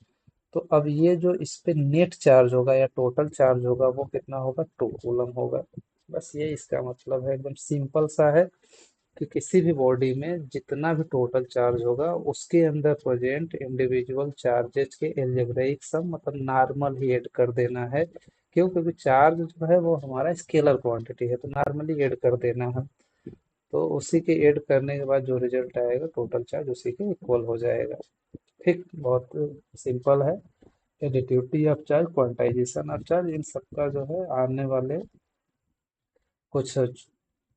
तो अब ये जो इस पे नेट चार्ज होगा या टोटल चार्ज होगा वो कितना होगा, 2 कूलम होगा। बस ये इसका मतलब है, एकदम सिंपल सा है। कि किसी भी बॉडी में जितना भी टोटल चार्ज होगा उसके अंदर प्रेजेंट इंडिविजुअल चार्जेस के एल्जेब्राइक सम मतलब नॉर्मल ही ऐड कर देना है। क्यों? क्योंकि चार्ज जो है वो हमारा स्केलर क्वांटिटी है, तो नॉर्मली ऐड कर देना है। तो उसी के ऐड करने के बाद जो रिजल्ट आएगा टोटल चार्ज उसी के इक्वल हो जाएगा। ठीक, बहुत सिंपल है। Additivity of charge, quantisation of charge, इन सबका जो है आने वाले कुछ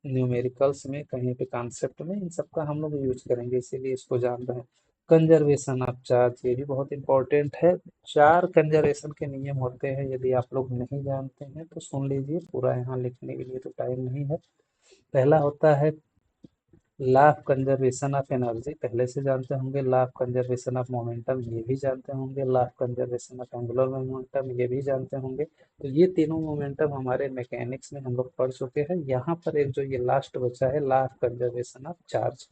न्यूमेरिकल्स में कहीं पे कॉन्सेप्ट में इन सबका हम लोग यूज करेंगे, इसीलिए इसको जान रहे हैं। कंजर्वेशन ऑफ चार्ज, ये भी बहुत इंपॉर्टेंट है। चार कंजर्वेशन के नियम होते हैं, यदि आप लोग नहीं जानते हैं तो सुन लीजिए, पूरा यहाँ लिखने के लिए तो टाइम नहीं है। पहला होता है law of conservation of energy, पहले से जानते होंगे। Law of conservation of momentum, ये भी जानते होंगे। Law of conservation of angular momentum, ये भी जानते होंगे। तो ये तीनों मोमेंटम हमारे मैकेनिक्स में हम लोग पढ़ चुके हैं। यहाँ पर एक जो ये लास्ट बचा है law of conservation of charge.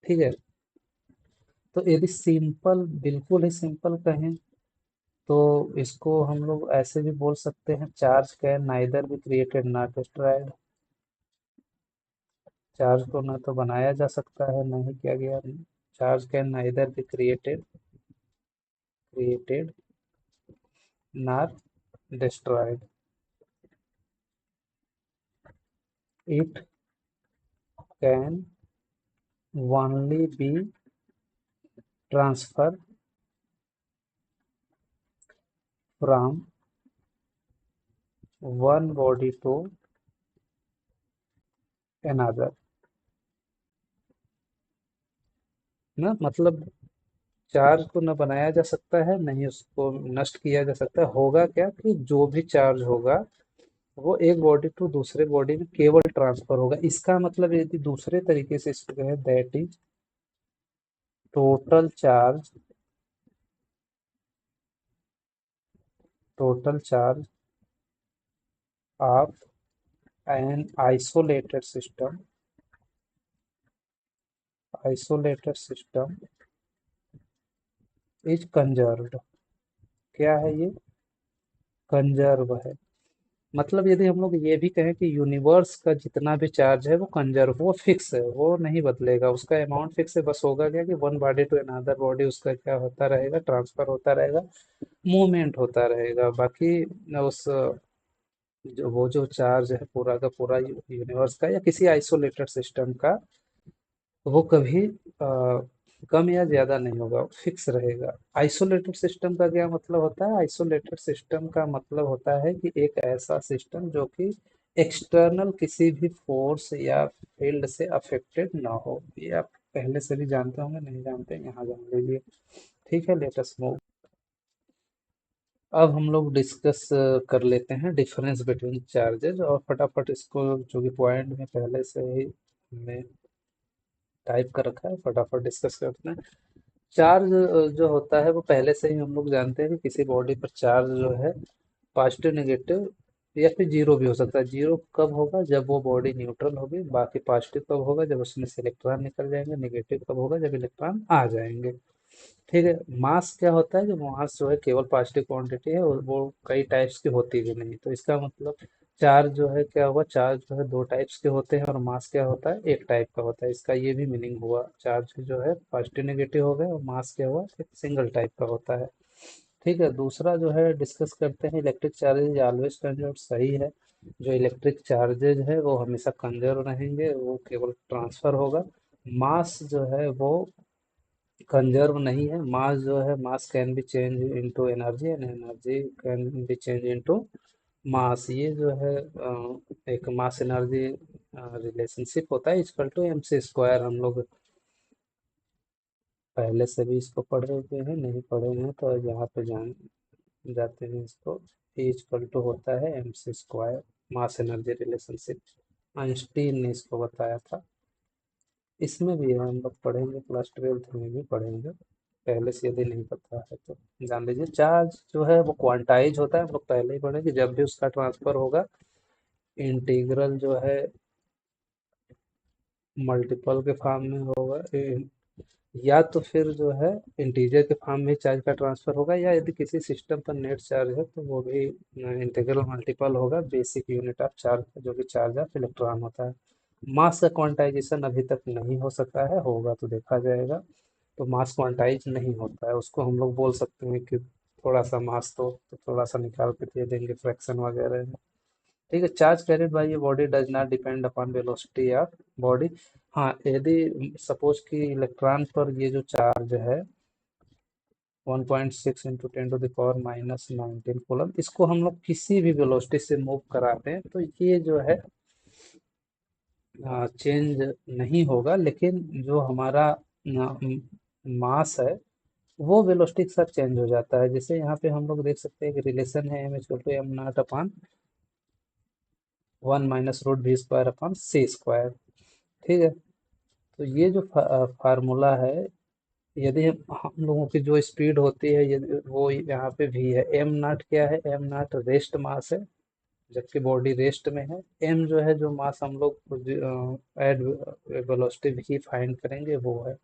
ठीक है, तो यदि सिंपल, बिल्कुल ही सिंपल कहें तो इसको हम लोग ऐसे भी बोल सकते हैं, charge can neither be created not destroyed. Charge को न तो बनाया जा सकता है, न ही किया गया। Charge can neither be created not destroyed, it can only be transfer from one body to another. ना मतलब चार्ज को न बनाया जा सकता है, नहीं उसको नष्ट किया जा सकता है। होगा क्या कि जो भी चार्ज होगा वो एक बॉडी टू दूसरे बॉडी में केवल ट्रांसफर होगा। इसका मतलब यदि दूसरे तरीके से इसको कहें, that is total charge, total charge of an isolated system is conserved. क्या है ये? कंजर्व है। मतलब यदि हम लोग ये भी कहें कि यूनिवर्स का जितना भी चार्ज है वो कंजर्व, वो फिक्स है, वो नहीं बदलेगा, उसका अमाउंट फिक्स है। बस होगा क्या कि one body to another body उसका क्या होता रहेगा, ट्रांसफर होता रहेगा, मूवमेंट होता रहेगा। बाकी उस जो वो जो चार्ज है पूरा का पूरा यूनिवर्स का या किसी आइसोलेटेड सिस्टम का, वो कभी कम या ज्यादा नहीं होगा, फिक्स रहेगा। आइसोलेटेड सिस्टम का क्या मतलब होता है? आइसोलेटेड सिस्टम का मतलब होता है कि एक ऐसा सिस्टम जो कि एक्सटर्नल किसी भी फोर्स या फील्ड से अफेक्टेड ना हो। ये आप पहले से भी जानते होंगे, नहीं जानते यहाँ जान लीजिए। ठीक है, लेट अस मूव। अब हम लोग डिस्कस कर लेते हैं डिफरेंस बिटवीन चार्जेज, और फटाफट इसको जो कि पॉइंट में पहले से ही हमने टाइप कर रखा है फटाफट डिस्कस करते हैं। चार्ज जो होता है वो पहले से ही हम लोग जानते हैं कि किसी बॉडी पर चार्ज जो है पॉजिटिव, नेगेटिव या फिर जीरो भी हो सकता है। जीरो कब होगा? जब वो बॉडी न्यूट्रल होगी। बाकी पॉजिटिव कब होगा? जब उसमें से इलेक्ट्रॉन निकल जाएंगे। नेगेटिव कब होगा? जब इलेक्ट्रॉन आ जाएंगे। ठीक है, मास क्या होता है? जो मास जो है केवल पॉजिटिव क्वांटिटी है, और वो कई टाइप्स की होती भी नहीं। तो इसका मतलब चार्ज जो है क्या हुआ, चार्ज जो है दो टाइप्स के होते हैं और मास क्या होता है, एक टाइप का होता है। इसका ये भी मीनिंग हुआ, चार्ज जो है पॉजिटिव नेगेटिव हो गए, और मास क्या हुआ, एक सिंगल टाइप का होता है। ठीक है, दूसरा जो है डिस्कस करते हैं, इलेक्ट्रिक चार्जेज ऑलवेज कंजर्व। सही है, जो इलेक्ट्रिक चार्जेज है वो हमेशा कंजर्व रहेंगे, वो केवल ट्रांसफर होगा। मास जो है वो कंजर्व नहीं है। मास जो है, mass can be change into energy and energy can be change into mass. ये जो है एक मास एनर्जी रिलेशनशिप होता है, equal to M C square. हम लोग पहले से भी इसको पढ़े हुए हैं, नहीं पढ़े हैं तो यहाँ पे जान जाते हैं इसको। E इक्वल टू होता है M C square, mass energy relationship. Einstein ने इसको बताया था। इसमें भी हम लोग पढ़ेंगे, क्लास 12th में भी पढ़ेंगे। पहले से यदि नहीं पता है तो जान लीजिए। चार्ज जो है वो क्वांटाइज होता है, हम लोग पहले ही पढ़ेंगे। जब भी उसका ट्रांसफर होगा, इंटीग्रल जो है मल्टीपल के फॉर्म में होगा, या तो फिर जो है इंटीजर के फॉर्म में चार्ज का ट्रांसफर होगा, या यदि किसी सिस्टम पर नेट चार्ज है तो वो भी इंटीग्रल मल्टीपल होगा बेसिक यूनिट ऑफ चार्ज, जो कि चार्ज ऑफ इलेक्ट्रॉन होता है। मास का क्वांटाइजेशन अभी तक नहीं हो सका है, होगा तो देखा जाएगा। तो मास क्वांटाइज नहीं होता है, उसको हम लोग बोल सकते हैं कि थोड़ा सा मास तो थोड़ा सा निकाल के दे देंगे फ्रैक्शन वगैरह में। ठीक है, चार्ज कैरिड बाय ये body does not depend upon velocity of body. हाँ, यदि सपोज कि इलेक्ट्रॉन पर ये जो चार्ज है 1.6 इंटू 10⁻⁻19 कूलम, इसको हम लोग किसी भी वेलोसिटी से मूव कराते हैं तो ये जो है चेंज नहीं होगा, लेकिन जो हमारा मास है वो वेलोसिटी के साथ चेंज हो जाता है। जैसे यहाँ पे हम लोग देख सकते हैं कि रिलेशन है m=m0/1 -√v² अपॉन c²। ठीक है, तो ये जो फार्मूला है, यदि हम लोगों की जो स्पीड होती है यदि वो यहाँ पे v है, m नॉट क्या है, m नॉट रेस्ट मास है, जबकि बॉडी रेस्ट में है। m जो है, जो मास हम लोग एड वेलोसिटी v फाइंड करेंगे वो है।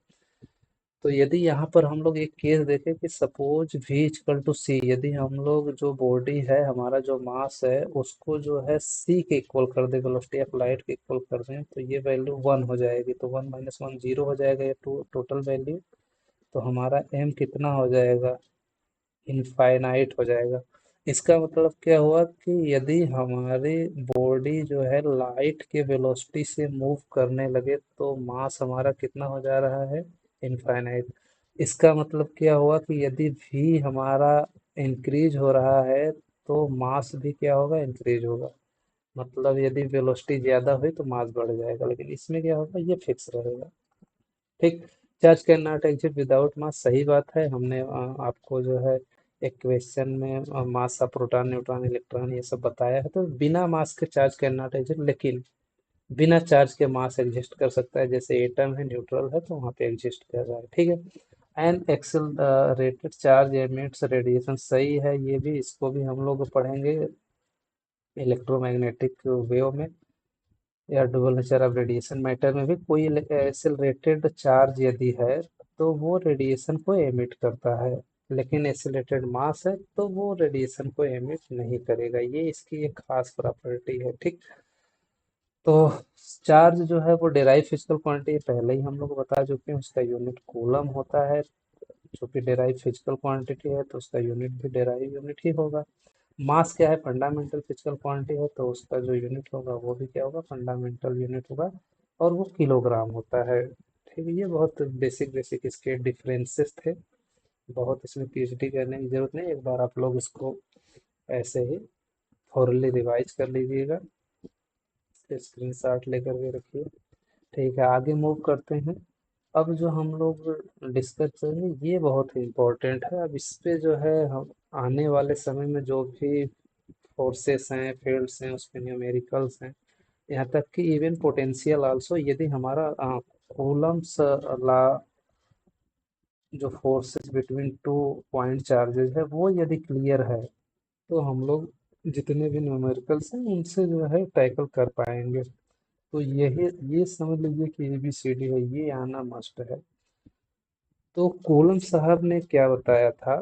तो यदि यहाँ पर हम लोग एक केस देखें कि सपोज v=c, यदि हम लोग जो बॉडी है, हमारा जो मास है, उसको जो है c के इक्वल कर दे, वेलोसिटी ऑफ लाइट के इक्वल कर दें, तो ये वैल्यू 1 हो जाएगी। तो 1 - 1 0 हो जाएगा, ये टोटल वैल्यू। तो हमारा m कितना हो जाएगा, इनफाइनाइट हो जाएगा। इसका मतलब क्या हुआ कि यदि हमारी बॉडी जो है लाइट के वेलोसिटी से मूव करने लगे तो मास हमारा कितना हो जा रहा है, इनफाइनाइट। इसका मतलब क्या हुआ कि यदि भी हमारा इंक्रीज हो रहा है तो मास भी क्या होगा, इंक्रीज होगा। मतलब यदि वेलोसिटी ज़्यादा हुई तो मास बढ़ जाएगा, लेकिन इसमें क्या होगा, ये फिक्स रहेगा। ठीक। Charge can not exist without mass, सही बात है। हमने आपको जो है एक क्वेश्चन में mass of proton neutron electron ये सब बताया है। तो बिना मास के चार्ज कैन नॉट एग्जिस्ट, लेकिन बिना चार्ज के मास एग्जिस्ट कर सकता है। जैसे एटम है, न्यूट्रल है, तो वहाँ पे एग्जिस्ट कर रहा है। ठीक है। An accelerated charge emits radiation, सही है ये भी, इसको भी हम लोग पढ़ेंगे इलेक्ट्रोमैग्नेटिक वेव में, या double nature of radiation matter में भी। कोई एक्सेलरेटेड चार्ज यदि है तो वो रेडिएशन को एमिट करता है, लेकिन एक्सेलरेटेड मास है तो वो रेडिएशन को एमिट नहीं करेगा। ये इसकी एक खास प्रॉपर्टी है। ठीक। तो चार्ज जो है वो डेराइव फिजिकल क्वांटिटी पहले ही हम लोग बता चुके हैं, उसका यूनिट कूलम होता है। जो कि डेराइव फिजिकल क्वांटिटी है तो उसका यूनिट भी डेराइव यूनिट ही होगा। मास क्या है, फंडामेंटल फिजिकल क्वांटिटी है, तो उसका जो यूनिट होगा वो भी क्या होगा, फंडामेंटल यूनिट होगा, और वो किलोग्राम होता है। ठीक है, ये बहुत बेसिक बेसिक इसके डिफरेंसेस थे, बहुत इसमें पीएचडी करने की जरूरत नहीं, एक बार आप लोग इसको ऐसे ही थोरली रिवाइज कर लीजिएगा, स्क्रीन शॉट लेकर के रखिए। ठीक है, आगे मूव करते हैं। अब जो हम लोग डिस्कस करेंगे ये बहुत ही इम्पोर्टेंट है। अब इस पे जो है हम आने वाले समय में जो भी फोर्सेस हैं, फील्ड्स हैं, उसके न्यूमेरिकल्स हैं, यहाँ तक कि इवन पोटेंशियल आल्सो, यदि हमारा कूलम्स ला, जो forces between two point charges है, वो यदि क्लियर है तो हम लोग जितने भी न्यूमेरिकल्स हैं उनसे जो है टैकल कर पाएंगे। तो यही ये समझ लीजिए कि ABCD है, ये आना मस्ट है। तो कूलम साहब ने क्या बताया था,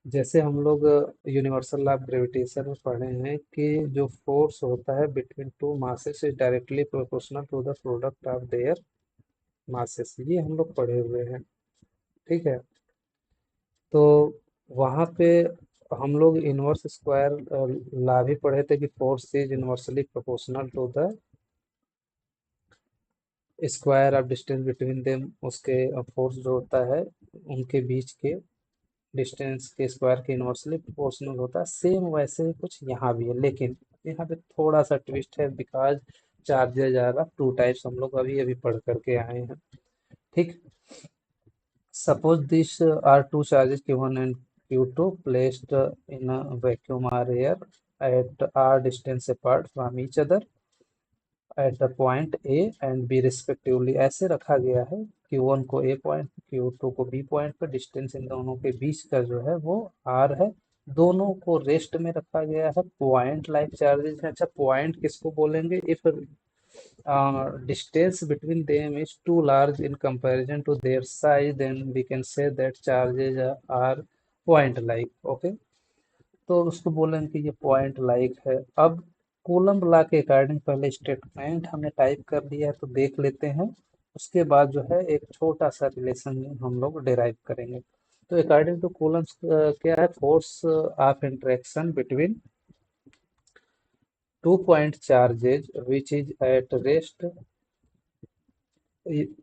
जैसे हम लोग यूनिवर्सल लॉ ऑफ ग्रेविटेशन में पढ़े हैं कि जो फोर्स होता है between two masses is directly proportional to the product of their masses, ये हम लोग पढ़े हुए हैं। ठीक है, तो वहाँ पे हम लोग इनवर्स स्क्वायर लॉ भी पढ़े थे कि force is inversely proportional to the square of distance between them, उसके फोर्स जो होता है उनके बीच के डिस्टेंस के स्क्वायर के इनवर्सली प्रोपोर्शनल होता है। सेम वैसे ही कुछ यहाँ भी है, लेकिन यहाँ पे थोड़ा सा ट्विस्ट है, because charges are of two types, हम लोग अभी अभी पढ़ करके आए हैं। ठीक। Suppose this are two charges Q1 and Q2 placed in a vacuum or air at r distance apart from each other at the point A and B respectively, ऐसे रखा गया है। Q1 को ए पॉइंट, Q2 को B point पर, distance in दोनों के बीच का जो है वो आर है। दोनों को रेस्ट में रखा गया है, पॉइंट लाइक चार्जेस है। अच्छा, पॉइंट किसको बोलेंगे, if distance between them is too large in comparison to their size, then we can say that charges are point like। okay, तो उसको बोलेंगे कि ये पॉइंट लाइक है। अब कूलम्ब लॉ के अकॉर्डिंग पहले स्टेटमेंट हमने टाइप कर दिया है तो देख लेते हैं। उसके बाद जो है एक छोटा सा रिलेशन हम लोग डिराइव करेंगे। तो अकॉर्डिंग टू कूलम्ब क्या है, force of interaction between two point charges which is at rest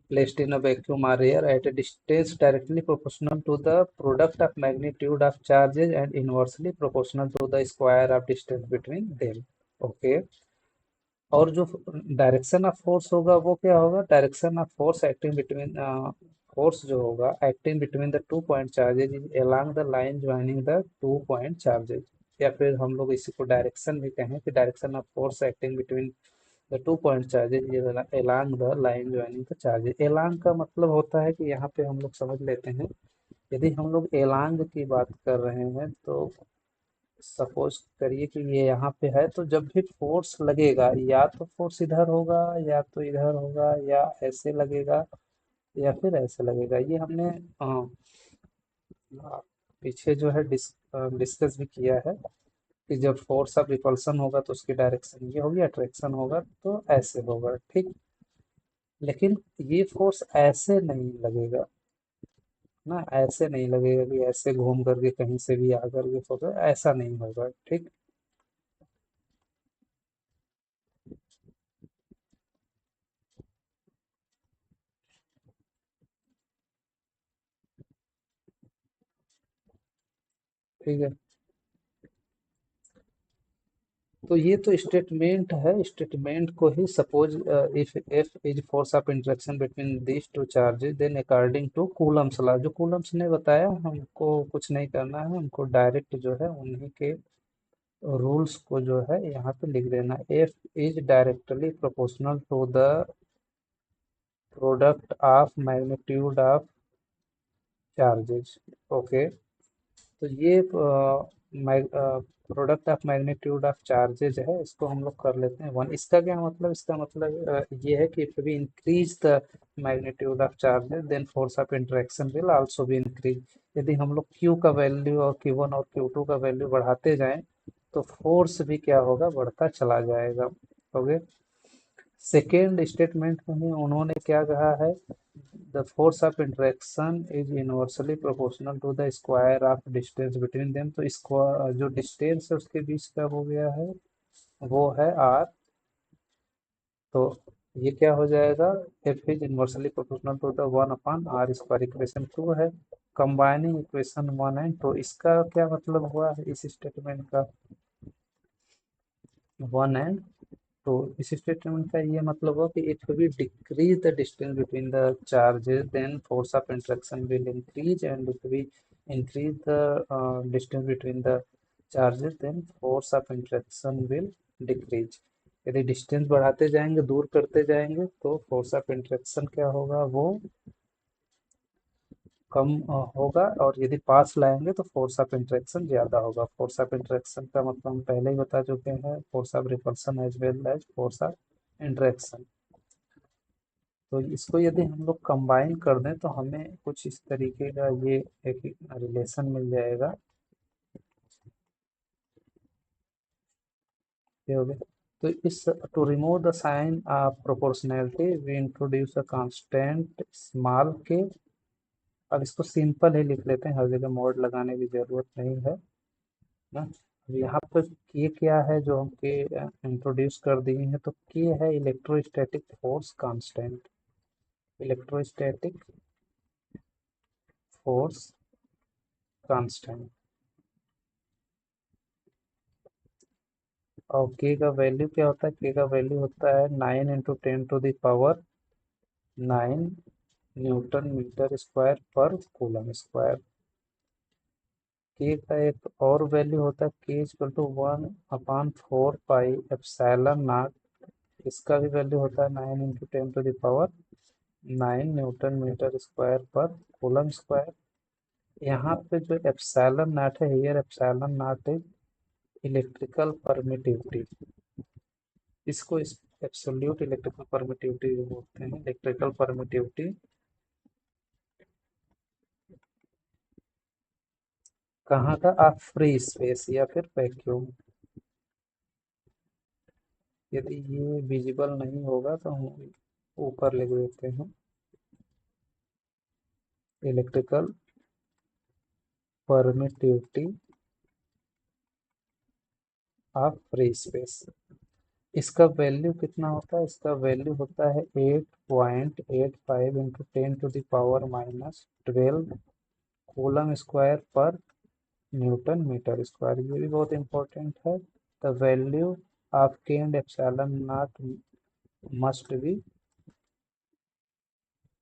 placed in a vacuum or air at a distance directly proportional to the product of magnitude of charges and inversely proportional to the square of distance between them. Okay. और जो direction of force होगा वो क्या होगा, direction of force acting between, force जो होगा acting between the two point charges is along the line joining the two point charges. या फिर हम लोग इसी को डायरेक्शन भी कहें कि direction of force acting between the two point charges along the line joining the charges. Along का मतलब होता है कि यहाँ पे हम लोग समझ लेते हैं, यदि हम लोग एलांग की बात कर रहे हैं तो सपोज करिए कि ये यहाँ पे है, तो जब भी फोर्स लगेगा या तो फोर्स इधर होगा या तो इधर होगा या ऐसे लगेगा या फिर ऐसे लगेगा। ये हमने पीछे जो है डिस्कस भी किया है कि जब फोर्स ऑफ रिपल्सन होगा तो उसकी डायरेक्शन ये होगी, अट्रैक्शन होगा तो ऐसे होगा, ठीक। लेकिन ये फोर्स ऐसे नहीं लगेगा ना, ऐसे नहीं लगेगा कि ऐसे घूम करके कहीं से भी आकर के फोर्स, ऐसा नहीं होगा, ठीक। ठीक है, तो ये तो स्टेटमेंट है, स्टेटमेंट को ही suppose if F is force of interaction between this two charges then according to Coulomb's law, जो कूलम्स ने बताया हमको कुछ नहीं करना है, हमको डायरेक्ट जो है उन्हीं के रूल्स को जो है यहाँ पे लिख देना। F is directly proportional to the product of magnitude of charges. Okay, तो ये product of magnitude of charges है, इसको हम लोग कर लेते हैं वन। इसका क्या मतलब, इसका मतलब ये है कि if we increase the magnitude of charges then force of interaction will also be increase. यदि हम लोग क्यू का वैल्यू और क्यू वन और क्यू टू का वैल्यू बढ़ाते जाएं तो फोर्स भी क्या होगा, बढ़ता चला जाएगा। ओके, सेकेंड स्टेटमेंट में उन्होंने क्या कहा है, the force of interaction is inversely proportional to the square of distance between them. तो स्क्वायर जो डिस्टेंस है उसके बीच का हो गया है, वो है आर। तो ये क्या हो जाएगा, F is inversely proportional to the one upon are square, equation two है। Combining equation one and two, इसका क्या मतलब हुआ है इस स्टेटमेंट का, वन एंड तो इस स्टेटमेंट का ये मतलब हो कि if we decrease the distance between the charges then force of interaction will increase and if we increase the distance between the charges then force of interaction will decrease. यदि distance बढ़ाते जाएंगे, दूर करते जाएंगे, तो फोर्स ऑफ इंटरेक्शन क्या होगा, वो कम होगा, और यदि पास लाएंगे तो फोर्स ऑफ इंटरेक्शन ज्यादा होगा। फोर्स ऑफ इंटरेक्शन का मतलब हम पहले ही बता चुके हैं, force of repulsion as well as force of interaction. तो इसको यदि हम लोग कंबाइन कर दें तो हमें कुछ इस तरीके का ये एक रिलेशन मिल जाएगा। ये हो गया। तो इस to remove the sign of proportionality we introduce a constant small K. अब इसको सिंपल ही लिख लेते हैं, हर जगह मोड लगाने की जरूरत नहीं है ना। अब यहाँ पर के क्या है जो हम के इंट्रोड्यूस कर दिए हैं, तो के है electrostatic force constant, electrostatic force constant. और के का वैल्यू क्या होता है, के का वैल्यू होता है 9 × 10⁻⁹ 9 newton metre square per coulomb square. K का एक और वैल्यू होता है K equal to 1/4 pi epsilon nought, इसका भी वैल्यू होता है 9 × 10⁻⁹ 9 newton metre square per coulomb square. यहाँ पे जो एप्सिलॉन नॉट है, here epsilon nought is electrical permittivity, इसको इस एब्सोल्यूट इलेक्ट्रिकल परमिटिविटी बोलते हैं, इलेक्ट्रिकल परमिटिविटी कहाँ का, आप फ्री स्पेस या फिर वैक्यूम। यदि ये विजिबल नहीं होगा तो हम ऊपर लिख देते हैं electrical permittivity of free space. इसका वैल्यू कितना होता है? इसका वैल्यू होता है 8.85 into 10 to the power minus 12 coulomb square per newton metre square. ये भी बहुत इंपॉर्टेंट है। The value of K and epsilon nought must be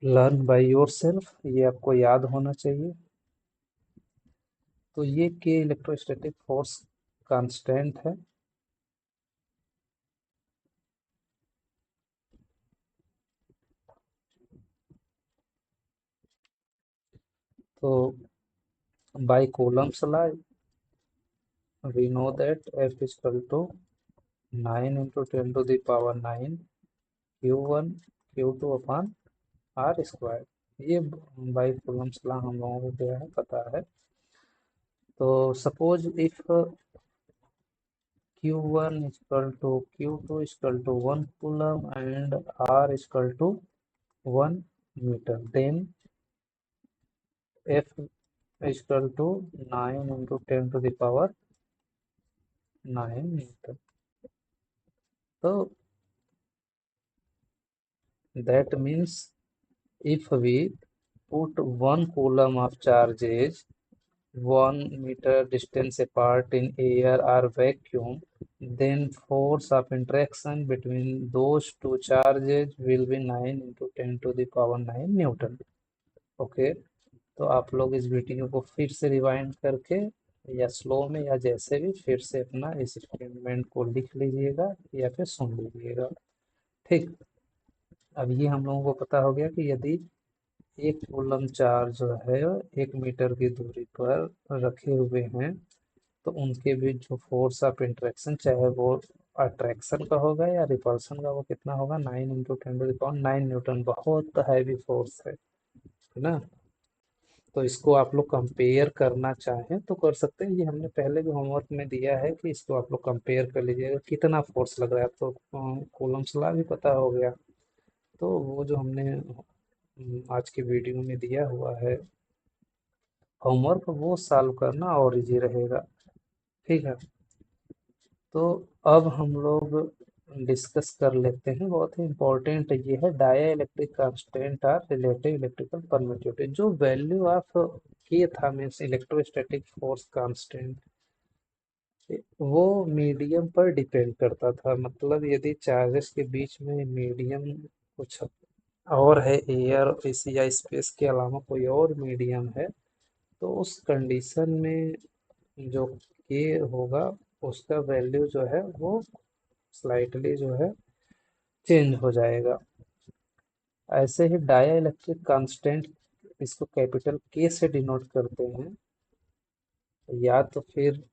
learn by yourself. ये आपको याद होना चाहिए। तो ये के इलेक्ट्रोस्टैटिक फोर्स कांस्टेंट है। तो by Coulomb's law we know that F is equal to 9 into 10 to the power 9 Q1 Q2 upon are square. ये बाई कूलम्स लॉ हम लोगों को क्या है पता है। तो suppose if Q1 is equal to Q2 is equal to 1 coulomb and R is equal to 1 meter, then F is equal to 9 into 10 to the power 9 meter. So that means if we put 1 coulomb of charges 1 meter distance apart in air or vacuum, then force of interaction between those two charges will be 9 into 10 to the power 9 Newton. Okay, तो आप लोग इस video को फिर से rewind करके या slow में या जैसे भी फिर से अपना इस स्टेटमेंट को लिख लीजिएगा या फिर सुन लीजिएगा। ठीक, अब ये हम लोगों को पता हो गया कि यदि एक कूलम चार्ज जो है 1 मीटर की दूरी पर रखे हुए हैं तो उनके बीच जो फोर्स ऑफ इंटरेक्शन चाहे वो अट्रैक्शन का होगा या रिपल्शन का, वो कितना होगा 9 into 10 to the power 9 Newton. बहुत हैवी फोर्स है ना। तो इसको आप लोग कंपेयर करना चाहें तो कर सकते हैं। ये हमने पहले भी होमवर्क में दिया है कि इसको आप लोग कंपेयर कर लीजिएगा कितना फोर्स लग रहा है। तो कूलम्स लॉ भी पता हो गया। तो वो जो हमने आज की वीडियो में दिया हुआ है होमवर्क, वो सॉल्व करना और इजी रहेगा। ठीक है, तो अब हम लोग डिस्कस कर लेते हैं। बहुत ही इंपॉर्टेंट ये है डाया इलेक्ट्रिक कांस्टेंट और रिलेटिव इलेक्ट्रिकल परमिटिविटी। जो वैल्यू ऑफ के था मीन्स इलेक्ट्रोस्टैटिक फोर्स कांस्टेंट, वो मीडियम पर डिपेंड करता था। मतलब यदि चार्जेस के बीच में मीडियम कुछ और है, एयर इसी या स्पेस के अलावा कोई और मीडियम है, तो उस कंडीशन में जो के होगा उसका वैल्यू जो है वो स्लाइटली जो है चेंज हो जाएगा। ऐसे ही डाया इलेक्ट्रिक कांस्टेंट, इसको कैपिटल के से डिनोट करते हैं, या तो फिर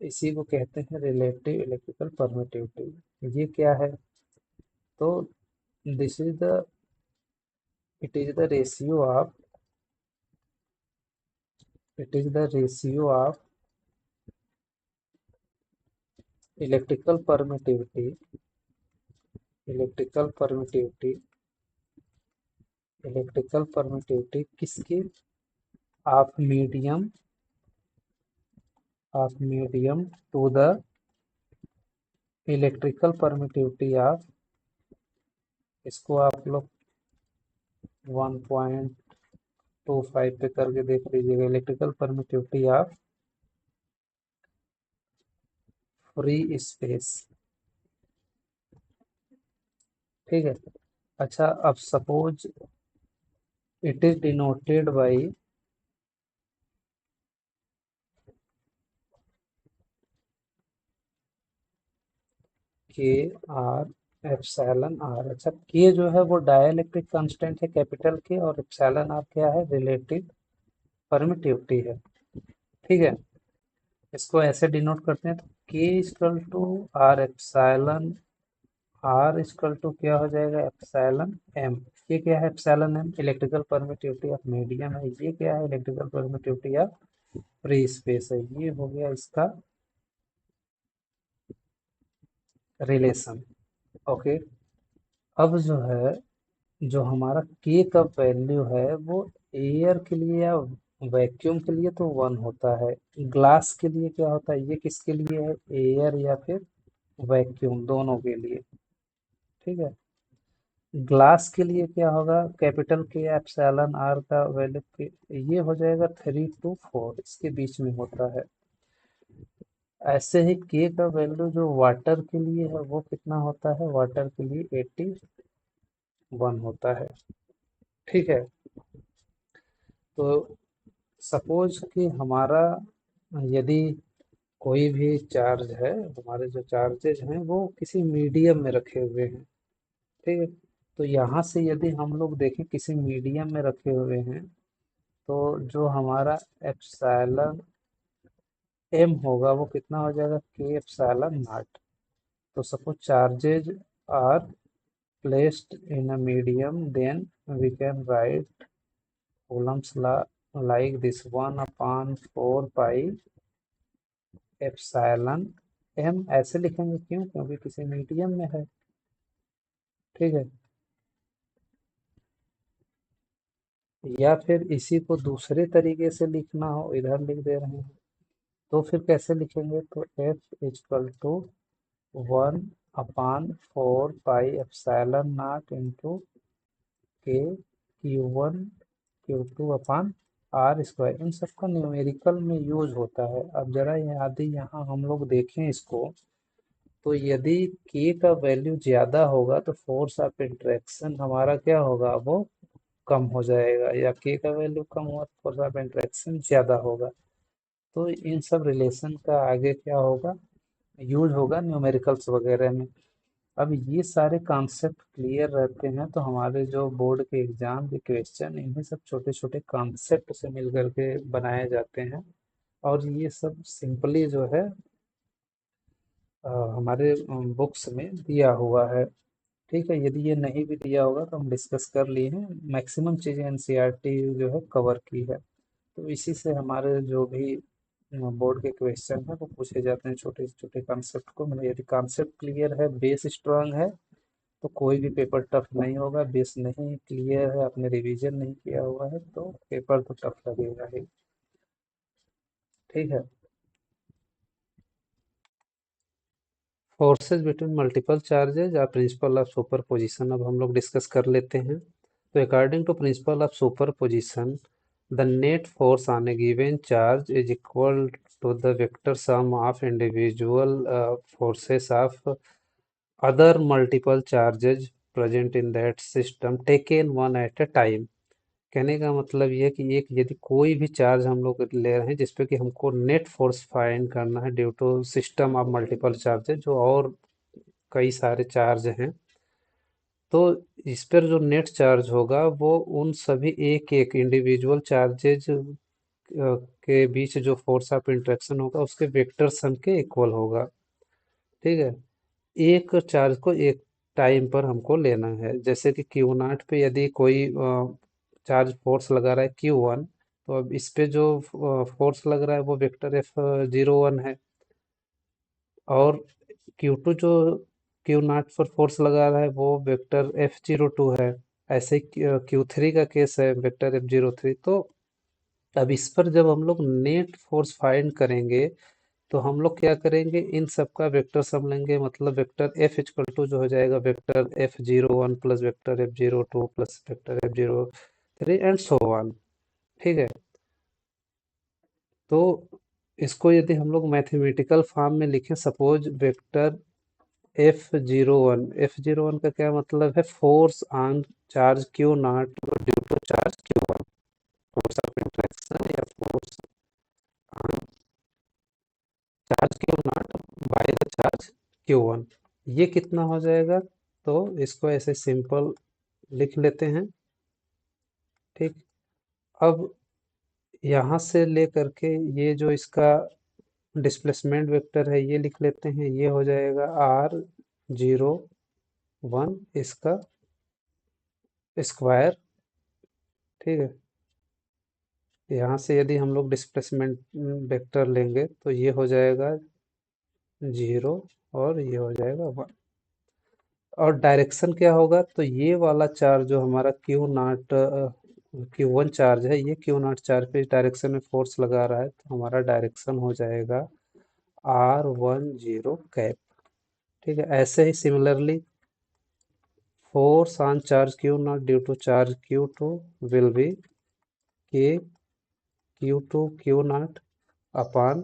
इसी को कहते हैं रिलेटिव इलेक्ट्रिकल परमिटिविटी। ये क्या है? तो this is the it is the ratio of it is the ratio of electrical permittivity electrical permittivity electrical permittivity किसकी? Of medium to the electrical permittivity of, इसको आप लोग 1.25 पे करके देख लीजिएगा। Electrical permittivity of free space. ठीक है, अच्छा अब suppose it is denoted by K R epsilon R. अच्छा, के जो है वो डाइलेक्ट्रिक कांस्टेंट है कैपिटल के, और एप्सिलॉन आर क्या है? रिलेटिव परमिटिविटी है। ठीक है, इसको ऐसे डिनोट करते हैं। तो K equal to r epsilon r equal to क्या हो जाएगा? Epsilon m. ये क्या है? Epsilon m electrical permittivity of medium है। ये क्या है? Electrical permittivity of free space है। ये हो गया इसका रिलेशन। ओके। अब जो है, जो हमारा के का वैल्यू है वो एयर के लिए या वैक्यूम के लिए तो वन होता है। ग्लास के लिए क्या होता है, ये किसके लिए है, एयर या फिर वैक्यूम, दोनों के लिए। ठीक है। ग्लास के लिए क्या होगा, कैपिटल के एप्सिलॉन आर का वैल्यू के ये हो जाएगा 3 to 4, इसके बीच में होता है। ऐसे ही के का वैल्यू जो वाटर के लिए है वो कितना होता है, वाटर के लिए 81 होता है। ठीक है। तो सपोज कि हमारा, यदि कोई भी चार्ज है, हमारे जो चार्जेज हैं वो किसी मीडियम में रखे हुए हैं। ठीक है। तो यहाँ से यदि हम लोग देखें किसी मीडियम में रखे हुए हैं, तो जो हमारा एप्सिलॉन एम होगा वो कितना हो जाएगा, के एप्सिलॉन नॉट। तो suppose charges are placed in a medium, then we can write Coulomb's law like this, 1/4 pi epsilon m. ऐसे लिखेंगे क्यों, क्योंकि किसी मीडियम में है। ठीक है। या फिर इसी को दूसरे तरीके से लिखना हो, इधर लिख दे रहे हैं, तो फिर कैसे लिखेंगे, तो F equal to 1/4 pi epsilon naught into K Q1 Q2 upon r square. इन सब का न्यूमेरिकल में यूज होता है। अब जरा यदि यहाँ हम लोग देखें इसको, तो यदि के का वैल्यू ज़्यादा होगा तो फोर्स ऑफ इंटरेक्शन हमारा क्या होगा, वो कम हो जाएगा, या के का वैल्यू कम हुआ तो फोर्स ऑफ इंटरेक्शन ज़्यादा होगा। तो इन सब रिलेशन का आगे क्या होगा, यूज होगा न्यूमेरिकल्स वगैरह में। अब ये सारे कॉन्सेप्ट क्लियर रहते हैं तो हमारे जो बोर्ड के एग्जाम के क्वेश्चन, इन्हीं सब छोटे छोटे कॉन्सेप्ट से मिल करके बनाए जाते हैं। और ये सब सिंपली जो है हमारे बुक्स में दिया हुआ है। ठीक है। यदि ये नहीं भी दिया होगा तो हम डिस्कस कर लिए हैं, मैक्सिमम चीज़ें एनसीईआरटी जो है कवर की है। तो इसी से हमारे जो भी बोर्ड के क्वेश्चन है वो पूछे जाते हैं, छोटे छोटे कॉन्सेप्ट को, मतलब यदि कॉन्सेप्ट क्लियर है, बेस स्ट्रांग है, तो कोई भी पेपर टफ नहीं होगा। बेस नहीं क्लियर है, आपने रिवीजन नहीं किया हुआ है, तो पेपर तो टफ लगेगा ही। ठीक है। फोर्सेस बिटवीन मल्टीपल चार्जेज और प्रिंसिपल ऑफ सुपरपोजिशन अब हम लोग डिस्कस कर लेते हैं। तो according to principle of superposition, the net force on a given charge is equal to the vector sum of individual forces of other multiple charges present in that system taken one at a time। कहने का मतलब ये है कि एक यदि कोई भी चार्ज हम लोग ले रहे हैं जिसपे कि हमको नेट फोर्स फाइंड करना है due to system of multiple charges, जो और कई सारे चार्ज हैं, तो इस पर जो नेट चार्ज होगा वो उन सभी एक एक इंडिविजुअल चार्जेज के बीच जो फोर्स ऑफ इंटरेक्शन होगा उसके वेक्टर सम के इक्वल होगा। ठीक है। एक चार्ज को एक टाइम पर हमको लेना है। जैसे कि Q0 पे यदि कोई चार्ज फोर्स लगा रहा है Q1, तो अब इस पे जो फोर्स लग रहा है वो वेक्टर F01 है। और Q2 जो Q0 पर फोर्स लगा रहा है वो वेक्टर F02 है। ऐसे Q3 का केस है वेक्टर F03। तो अब इस पर जब हम लोग नेट फोर्स फाइंड करेंगे तो हम लोग क्या करेंगे, इन सब का वेक्टर सम लेंगे, मतलब वेक्टर एफ इक्वल टू जो हो जाएगा vector F01 plus vector F02 plus vector F03 and so on. ठीक है। तो इसको यदि हम लोग मैथमेटिकल फॉर्म में लिखें, सपोज वेक्टर F01 का क्या मतलब है, force on charge Q0 due to charge Q1, force of interaction या force on charge Q0 by the charge Q1, ये कितना हो जाएगा। तो इसको ऐसे सिंपल लिख लेते हैं। ठीक। अब यहाँ से ले करके ये जो इसका डिस्प्लेसमेंट वेक्टर है ये लिख लेते हैं, ये हो जाएगा R01 इसका स्क्वायर। ठीक है। यहाँ से यदि हम लोग डिस्प्लेसमेंट वेक्टर लेंगे तो ये हो जाएगा 0 और ये हो जाएगा 1। और डायरेक्शन क्या होगा, तो ये वाला चार्ज जो हमारा Q1 चार्ज है, ये Q0 चार्ज पे इस डायरेक्शन में फोर्स लगा रहा है, तो हमारा डायरेक्शन हो जाएगा R10 कैप। ठीक है, ऐसे ही similarly force on charge Q0 due to charge Q2 will be K Q2 Q0 upon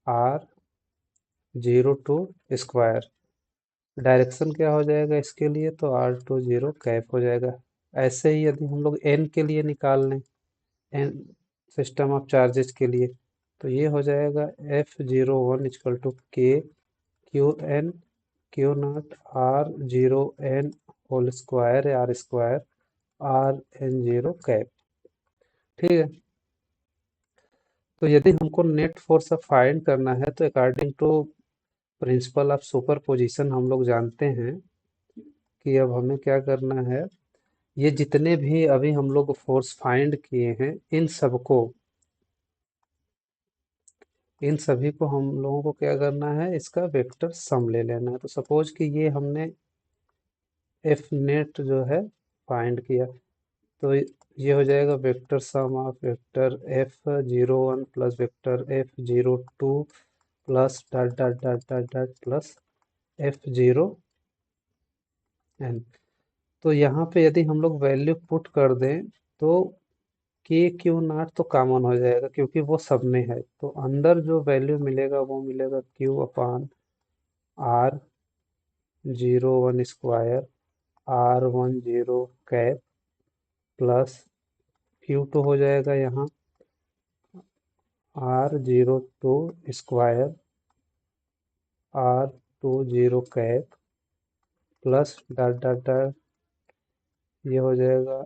R02 square. Direction क्या हो जाएगा इसके लिए, तो R20 कैप हो जाएगा। ऐसे ही यदि हम लोग n के लिए निकाल लें, n सिस्टम ऑफ चार्जेस के लिए, तो ये हो जाएगा F01 equal to K Q n Q0 R0 n whole square या R square R n 0 cap. ठीक है, तो यदि हमको नेट फोर्स फाइंड करना है, तो according to principle of superposition हम लोग जानते हैं कि अब हमें क्या करना है, ये जितने भी अभी हम लोग फोर्स फाइंड किए हैं, इन सभी को हम लोगों को क्या करना है, इसका वेक्टर सम ले लेना है। तो सपोज कि ये हमने एफ नेट जो है फाइंड किया, तो ये हो जाएगा vector sum of vector F01 plus vector F02 plus dot dot dot dot dot plus F0n। तो यहाँ पे यदि हम लोग वैल्यू पुट कर दें, तो K Q0 तो कॉमन हो जाएगा क्योंकि वो सब में है, तो अंदर जो वैल्यू मिलेगा वो मिलेगा Q/R01 square R10 cap plus Q2 हो जाएगा यहाँ R02 square R20 cap plus dot dot dot, ये हो जाएगा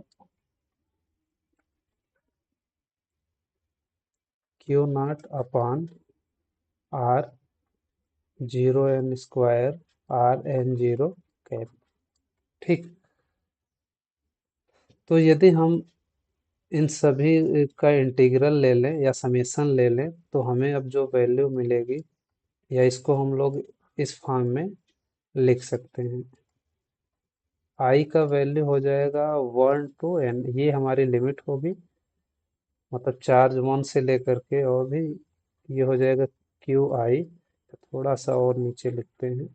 Q0 upon R0n square RN0 cap. ठीक, तो यदि हम इन सभी का इंटीग्रल ले लें या समेशन ले लें, तो हमें अब जो वैल्यू मिलेगी, या इसको हम लोग इस फॉर्म में लिख सकते हैं। आई का वैल्यू हो जाएगा 1 to n, ये हमारी लिमिट होगी, मतलब चार्ज 1 से लेकर के, और भी ये हो जाएगा QI। तो थोड़ा सा और नीचे लिखते हैं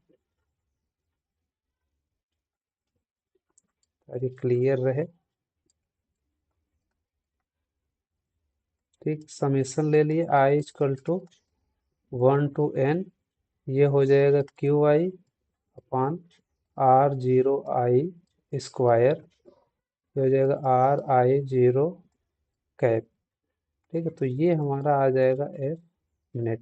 ताकि क्लियर रहे। ठीक, समेशन ले लिए, I equal to 1 to n, ये हो जाएगा QI अपॉन R0I स्क्वायर, ये हो जाएगा RI0 कैप। ठीक है, तो ये हमारा आ जाएगा F नेट।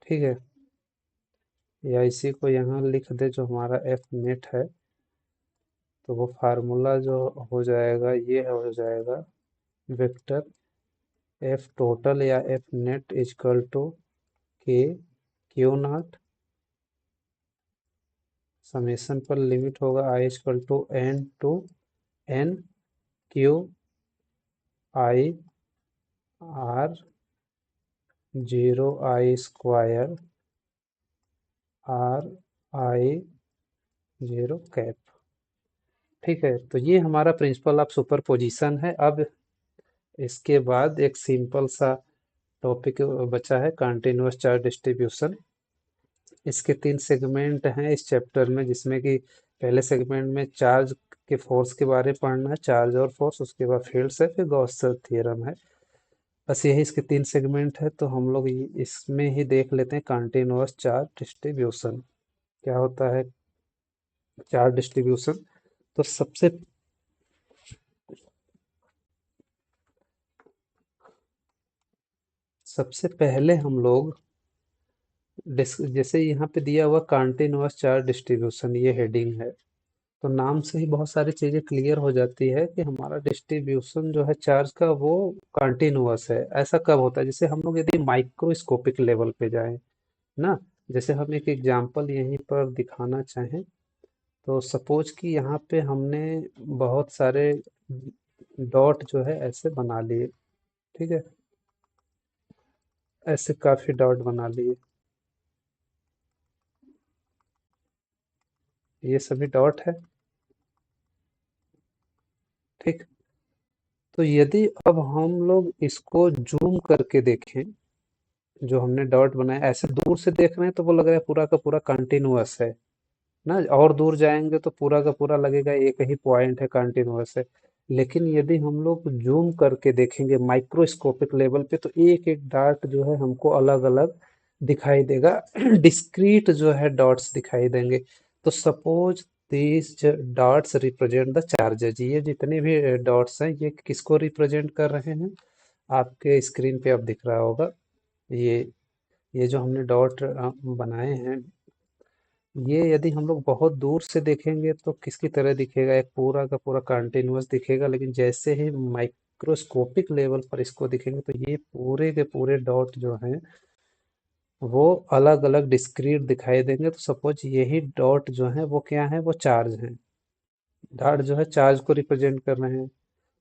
ठीक है, या इसी को यहाँ लिख दे जो हमारा F नेट है, तो वो फार्मूला जो हो जाएगा, ये हो जाएगा वेक्टर F टोटल या F net equal to K Q0, summation पर लिमिट होगा I equal to n Q I R0I square RI0 cap. ठीक है, तो ये हमारा प्रिंसिपल ऑफ सुपरपोजिशन है। अब इसके बाद एक सिंपल सा टॉपिक बचा है, कंटिन्यूअस चार्ज डिस्ट्रीब्यूशन। इसके 3 सेगमेंट हैं इस चैप्टर में, जिसमें कि पहले सेगमेंट में चार्ज के फोर्स के बारे में पढ़ना है, चार्ज और फोर्स, उसके बाद फील्ड्स है, फिर गॉस थ्योरम है। बस यही इसके 3 सेगमेंट है, तो हम लोग इसमें ही देख लेते हैं कंटिन्यूअस चार्ज डिस्ट्रीब्यूशन क्या होता है। चार्ज डिस्ट्रीब्यूशन, तो सबसे पहले हम लोग जैसे यहाँ पे दिया हुआ कंटिन्यूअस चार्ज डिस्ट्रीब्यूशन, ये हेडिंग है, तो नाम से ही बहुत सारी चीजें क्लियर हो जाती है कि हमारा डिस्ट्रीब्यूशन जो है चार्ज का, वो कंटिन्यूअस है। ऐसा कब होता है, जैसे हम लोग यदि माइक्रोस्कोपिक लेवल पे जाएं ना, जैसे हम एक एग्जांपल यहीं पर दिखाना चाहें, तो सपोज कि यहाँ पे हमने बहुत सारे डॉट जो है ऐसे बना लिए। ठीक है, ऐसे काफी डॉट बना लिए। ये सभी डॉट है। ठीक। तो यदि अब हम लोग इसको जूम करके देखें, जो हमने डॉट बनाया ऐसे दूर से देख रहे हैं तो वो लग रहा है पूरा का पूरा कंटिन्यूअस है ना, और दूर जाएंगे तो पूरा का पूरा लगेगा एक ही पॉइंट है, कंटिन्यूअस है। लेकिन यदि हम लोग जूम करके देखेंगे माइक्रोस्कोपिक लेवल पे तो एक एक डॉट जो है हमको अलग अलग दिखाई देगा। डिस्क्रीट जो है डॉट्स दिखाई देंगे। तो suppose these dots represent the charges. ये जितने भी डॉट्स हैं ये किसको रिप्रेजेंट कर रहे हैं? आपके स्क्रीन पे अब दिख रहा होगा। ये ये जो हमने डॉट बनाए हैं, ये यदि हम लोग बहुत दूर से देखेंगे तो किसकी तरह दिखेगा? एक पूरा का पूरा कंटिन्यूअस दिखेगा। लेकिन जैसे ही माइक्रोस्कोपिक लेवल पर इसको दिखेंगे तो ये पूरे के पूरे डॉट जो हैं वो अलग अलग डिस्क्रीट दिखाई देंगे। तो सपोज यही डॉट जो है वो क्या है? वो चार्ज है। डॉट जो है चार्ज को रिप्रेजेंट कर रहे हैं।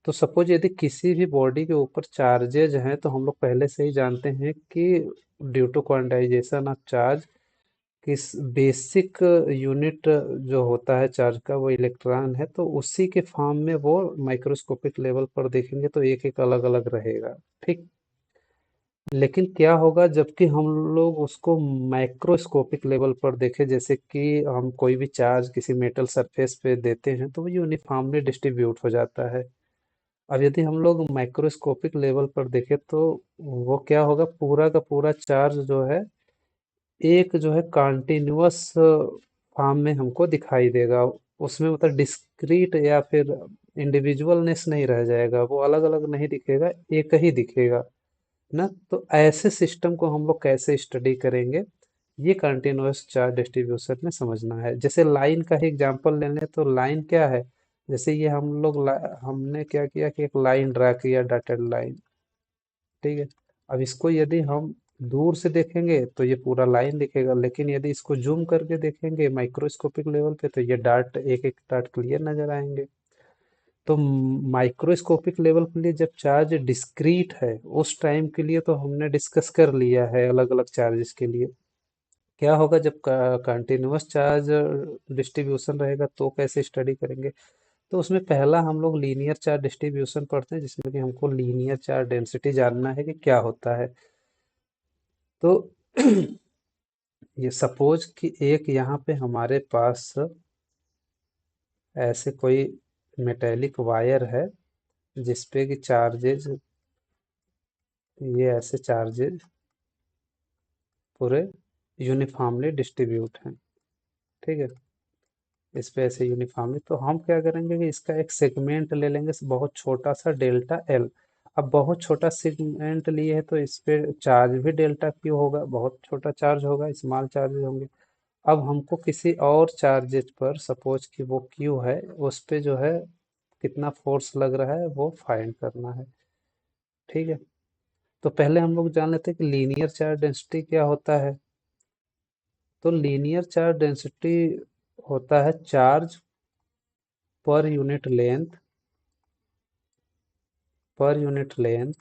तो सपोज यदि किसी भी बॉडी के ऊपर चार्जेज हैं तो हम लोग पहले से ही जानते हैं कि due to quantization of charge, किस बेसिक यूनिट जो होता है चार्ज का वो इलेक्ट्रॉन है। तो उसी के फॉर्म में वो माइक्रोस्कोपिक लेवल पर देखेंगे तो एक एक अलग अलग रहेगा। ठीक। लेकिन क्या होगा जबकि हम लोग उसको माइक्रोस्कोपिक लेवल पर देखें, जैसे कि हम कोई भी चार्ज किसी मेटल सरफेस पे देते हैं तो वो यूनिफॉर्मली डिस्ट्रीब्यूट हो जाता है। अब यदि हम लोग माइक्रोस्कोपिक लेवल पर देखें तो वो क्या होगा? पूरा का पूरा चार्ज जो है एक जो है कंटिन्यूअस फॉर्म में हमको दिखाई देगा। उसमें मतलब डिस्क्रीट या फिर इंडिविजुअलनेस नहीं रह जाएगा, वो अलग अलग नहीं दिखेगा, एक ही दिखेगा ना। तो ऐसे सिस्टम को हम लोग कैसे स्टडी करेंगे? ये कंटिन्यूअस चार्ज डिस्ट्रीब्यूशन में समझना है। जैसे लाइन का ही एग्जांपल ले लें तो लाइन क्या है? जैसे ये हमने क्या किया कि एक लाइन ड्रा किया, डॉटेड लाइन। ठीक है। अब इसको यदि हम दूर से देखेंगे तो ये पूरा लाइन दिखेगा, लेकिन यदि इसको जूम करके देखेंगे माइक्रोस्कोपिक लेवल पे तो ये डाट एक एक डाट क्लियर नजर आएंगे। तो माइक्रोस्कोपिक लेवल के लिए जब चार्ज डिस्क्रीट है उस टाइम के लिए तो हमने डिस्कस कर लिया है अलग अलग चार्जेस के लिए। क्या होगा जब कंटिन्यूअस चार्ज डिस्ट्रीब्यूशन रहेगा तो कैसे स्टडी करेंगे? तो उसमें पहला हम लोग लीनियर चार्ज डिस्ट्रीब्यूशन पढ़ते हैं, जिसमें कि हमको लीनियर चार्ज डेंसिटी जानना है कि क्या होता है। तो ये सपोज कि एक यहाँ पे हमारे पास ऐसे कोई मेटेलिक वायर है जिसपे कि चार्जेज, ये ऐसे चार्जेज पूरे यूनिफॉर्मली डिस्ट्रीब्यूट हैं। ठीक है। इस पे ऐसे यूनिफॉर्मली तो हम क्या करेंगे कि इसका एक सेगमेंट ले लेंगे बहुत छोटा सा, डेल्टा एल। अब बहुत छोटा सेगमेंट लिए है तो इस पे चार्ज भी डेल्टा क्यू होगा, बहुत छोटा चार्ज होगा, स्मॉल चार्ज होंगे। अब हमको किसी और चार्जेज पर सपोज कि वो क्यू है, उस पे जो है कितना फोर्स लग रहा है वो फाइंड करना है। ठीक है। तो पहले हम लोग जान लेते हैं कि लीनियर चार्ज डेंसिटी क्या होता है। तो लीनियर चार्ज डेंसिटी होता है charge per unit length, per unit length.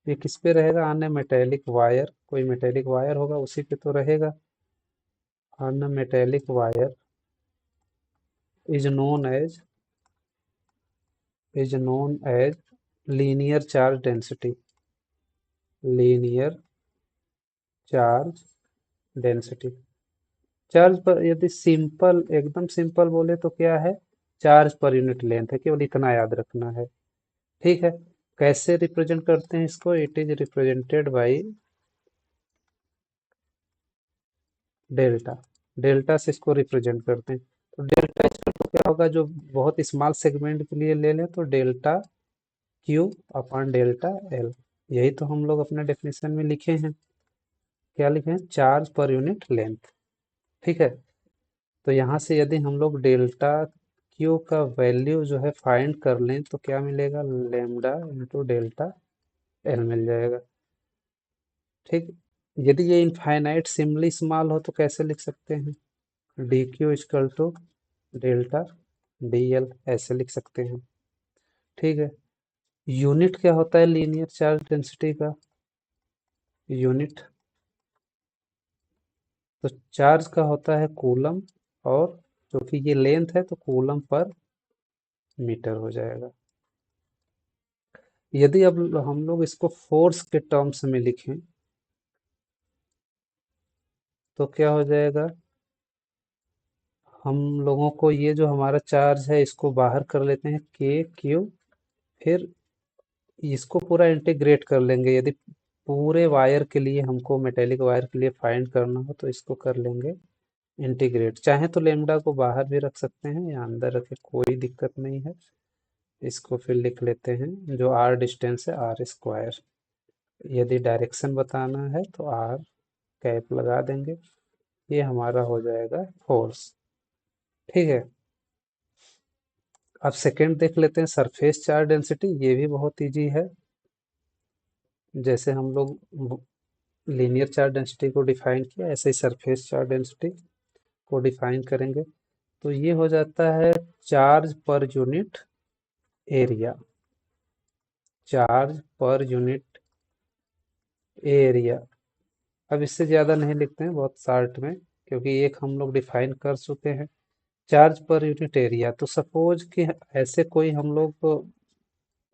ये किस पे रहेगा? ऑन ए मेटेलिक वायर, कोई मेटेलिक वायर होगा उसी पे तो रहेगा। On a metallic wire is known as, is known as linear charge density, linear charge density. Charge पर यदि सिंपल, एकदम सिंपल बोले तो क्या है? चार्ज पर यूनिट लेंथ है, केवल इतना याद रखना है। ठीक है। कैसे रिप्रेजेंट करते हैं इसको? It is represented by delta. Delta से इसको रिप्रेजेंट करते हैं। तो डेल्टा इसका तो क्या होगा? जो बहुत स्मॉल सेगमेंट के लिए ले लें तो delta q upon delta L. यही तो हम लोग अपने डेफिनेशन में लिखे हैं। क्या लिखे हैं? Charge per unit length. ठीक है। तो यहाँ से यदि हम लोग डेल्टा क्यू का वैल्यू जो है फाइंड कर लें तो क्या मिलेगा? लेमडा इंटू डेल्टा एल मिल जाएगा। ठीक। यदि ये इनफाइनाइट सिमली स्मॉल हो तो कैसे लिख सकते हैं? D q equal to delta d l ऐसे लिख सकते हैं। ठीक है। यूनिट क्या होता है लीनियर चार्ज डेंसिटी का? यूनिट तो चार्ज का होता है कूलम, और क्योंकि ये लेंथ है तो कूलम पर मीटर हो जाएगा। यदि अब हम लोग इसको फोर्स के टर्म्स में लिखें तो क्या हो जाएगा? हम लोगों को ये जो हमारा चार्ज है इसको बाहर कर लेते हैं के क्यू, फिर इसको पूरा इंटीग्रेट कर लेंगे। यदि पूरे वायर के लिए, हमको मेटेलिक वायर के लिए फाइंड करना हो तो इसको कर लेंगे इंटीग्रेट। चाहे तो लेमडा को बाहर भी रख सकते हैं या अंदर रखे, कोई दिक्कत नहीं है। इसको फिर लिख लेते हैं, जो आर डिस्टेंस है आर स्क्वायर। यदि डायरेक्शन बताना है तो आर कैप लगा देंगे। ये हमारा हो जाएगा फोर्स। ठीक है। अब सेकेंड देख लेते हैं, सरफेस चार्ज डेंसिटी। ये भी बहुत इजी है। जैसे हम लोग लीनियर चार्ज डेंसिटी को डिफाइन किया, ऐसे ही सरफेस चार्ज डेंसिटी को डिफाइन करेंगे। तो ये हो जाता है charge per unit area. Charge per unit area. अब इससे ज़्यादा नहीं लिखते हैं, बहुत शार्ट में, क्योंकि एक हम लोग डिफाइन कर चुके हैं। चार्ज पर यूनिट एरिया, तो सपोज कि ऐसे कोई हम लोग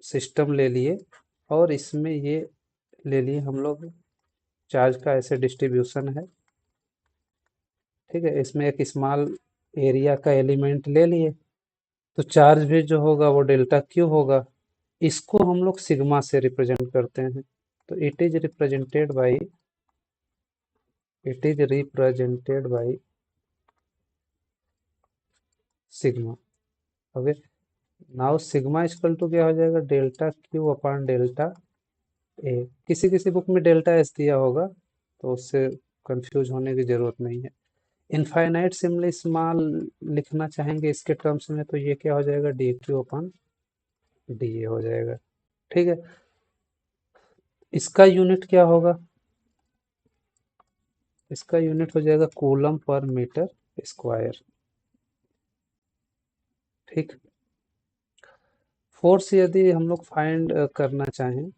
सिस्टम ले लिए और इसमें ये ले लिए हम लोग चार्ज का ऐसे डिस्ट्रीब्यूशन है। ठीक है, इसमें एक स्मॉल एरिया का एलिमेंट ले लिए, तो चार्ज भी जो होगा वो डेल्टा क्यू होगा। इसको हम लोग सिग्मा से रिप्रेजेंट करते हैं। तो it is represented by sigma. Okay. Now sigma equal to क्या हो जाएगा? Delta q upon delta A. किसी किसी बुक में डेल्टा एस दिया होगा, तो उससे कंफ्यूज होने की जरूरत नहीं है। इनफाइनाइट सिमली स्मॉल लिखना चाहेंगे इसके टर्म्स में, तो ये क्या हो जाएगा? D Q upon D A हो जाएगा। ठीक है। इसका यूनिट क्या होगा? इसका यूनिट हो जाएगा कूलम पर मीटर स्क्वायर। ठीक। फोर्स यदि हम लोग फाइंड करना चाहें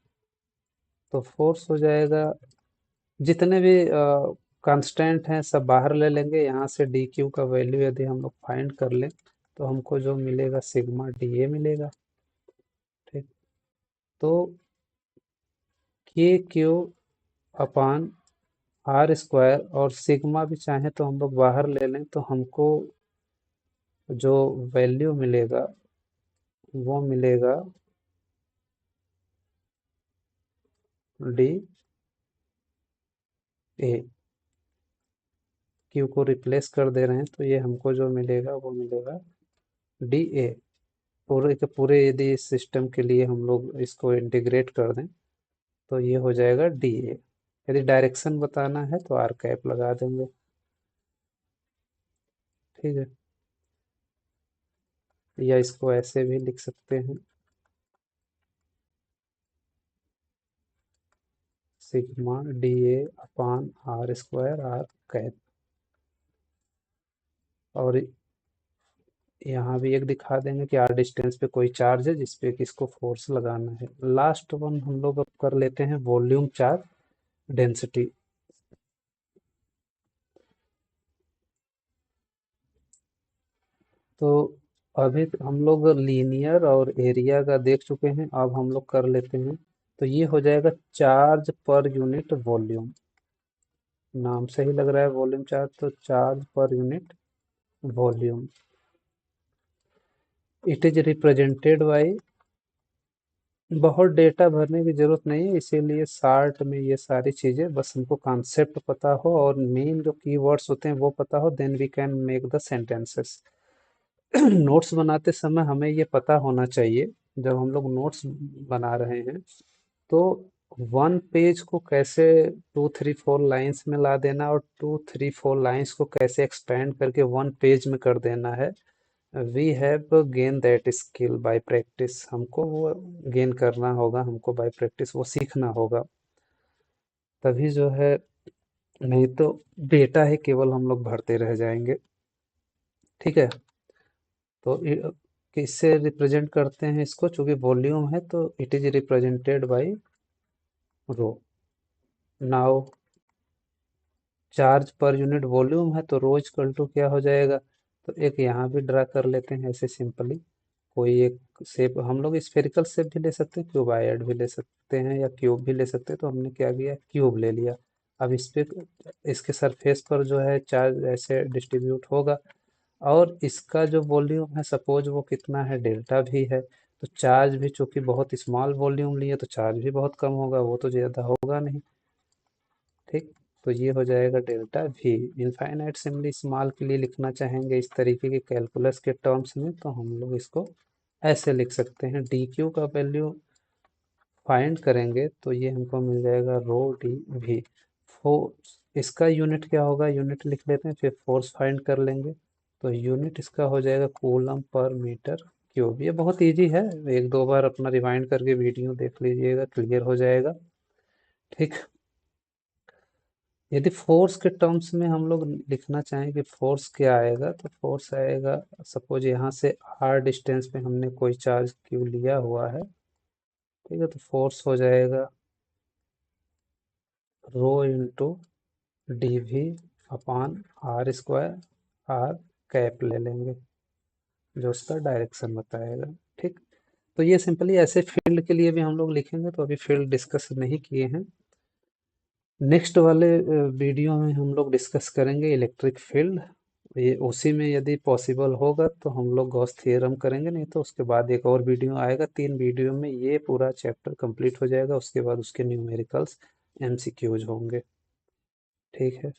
तो फोर्स हो जाएगा, जितने भी कांस्टेंट हैं सब बाहर ले लेंगे। यहाँ से डी क्यू का वैल्यू यदि हम लोग फाइंड कर लें तो हमको जो मिलेगा सिग्मा डी ए मिलेगा। ठीक। तो के क्यू अपान आर स्क्वायर, और सिग्मा भी चाहे तो हम लोग बाहर ले लें, तो हमको जो वैल्यू मिलेगा वो मिलेगा डी ए। क्यू को रिप्लेस कर दे रहे हैं तो ये हमको जो मिलेगा वो मिलेगा डी ए। पूरे के पूरे यदि इस सिस्टम के लिए हम लोग इसको इंटीग्रेट कर दें तो ये हो जाएगा डी ए। यदि डायरेक्शन बताना है तो आर कैप लगा देंगे। ठीक है। या इसको ऐसे भी लिख सकते हैं, sigma d A upon r square r cap. और यहाँ भी एक दिखा देंगे कि आर डिस्टेंस पे कोई चार्ज है जिसपे किसको फोर्स लगाना है। लास्ट वन हम लोग अब कर लेते हैं वॉल्यूम चार्ज डेंसिटी। तो अभी हम लोग लीनियर और एरिया का देख चुके हैं, अब हम लोग कर लेते हैं। तो ये हो जाएगा चार्ज पर यूनिट वॉल्यूम। नाम से ही लग रहा है वॉल्यूम चार्ज, तो charge per unit volume. It is represented by, बहुत डेटा भरने की जरूरत नहीं है, इसीलिए शार्ट में ये सारी चीजें, बस हमको कॉन्सेप्ट पता हो और मेन जो कीवर्ड्स होते हैं वो पता हो, then we can make the sentences. Notes बनाते समय हमें ये पता होना चाहिए, जब हम लोग नोट्स बना रहे हैं तो वन पेज को कैसे 2 3 4 लाइंस में ला देना और 2 3 4 लाइंस को कैसे एक्सपेंड करके वन पेज में कर देना है। We have gain that skill by practice. हमको वो गेन करना होगा, हमको बाय प्रैक्टिस वो सीखना होगा। तभी जो है, नहीं तो डेटा है केवल हम लोग भरते रह जाएंगे। ठीक है। तो किससे रिप्रेजेंट करते हैं इसको, चूंकि वॉल्यूम है तो it is represented by rho. Now charge per unit volume है तो रो इक्वल टू क्या हो जाएगा, तो एक यहाँ भी ड्रा कर लेते हैं ऐसे सिंपली। कोई एक शेप, हम लोग स्फेरिकल शेप भी ले सकते हैं, क्यूबाइड भी ले सकते हैं या क्यूब भी ले सकते हैं, तो हमने क्या किया, क्यूब ले लिया। अब इस पे, इसके सरफेस पर जो है चार्ज ऐसे डिस्ट्रीब्यूट होगा, और इसका जो वॉल्यूम है सपोज वो कितना है, डेल्टा भी है, तो चार्ज भी चूंकि बहुत स्मॉल वॉल्यूम लिए तो चार्ज भी बहुत कम होगा, वो तो ज़्यादा होगा नहीं। ठीक, तो ये हो जाएगा delta we. Infinite simply small के लिए लिखना चाहेंगे इस तरीके के कैलकुलस के टर्म्स में, तो हम लोग इसको ऐसे लिख सकते हैं। डी क्यू का वैल्यू फाइंड करेंगे तो ये हमको मिल जाएगा रो डी वी। फोर्स, इसका यूनिट क्या होगा, यूनिट लिख लेते हैं, फिर फोर्स फाइंड कर लेंगे। तो यूनिट इसका हो जाएगा कूलम पर मीटर क्यूब। ये बहुत इजी है, एक दो बार अपना रिवाइंड करके वीडियो देख लीजिएगा, क्लियर हो जाएगा। ठीक, यदि फोर्स के टर्म्स में हम लोग लिखना चाहें कि फोर्स क्या आएगा, तो फोर्स आएगा, सपोज यहाँ से आर डिस्टेंस पे हमने कोई चार्ज क्यू लिया हुआ है, ठीक है, तो फोर्स हो जाएगा rho into d V upon r square, r cap ले लेंगे जो उसका डायरेक्शन बताएगा। ठीक, तो ये सिंपली ऐसे फील्ड के लिए भी हम लोग लिखेंगे, तो अभी फील्ड डिस्कस नहीं किए हैं। नेक्स्ट वाले वीडियो में हम लोग डिस्कस करेंगे इलेक्ट्रिक फील्ड। ये उसी में यदि पॉसिबल होगा तो हम लोग गॉस थ्योरम करेंगे, नहीं तो उसके बाद एक और वीडियो आएगा। 3 वीडियो में ये पूरा चैप्टर कंप्लीट हो जाएगा, उसके बाद उसके न्यूमेरिकल्स एमसीक्यूज होंगे। ठीक है।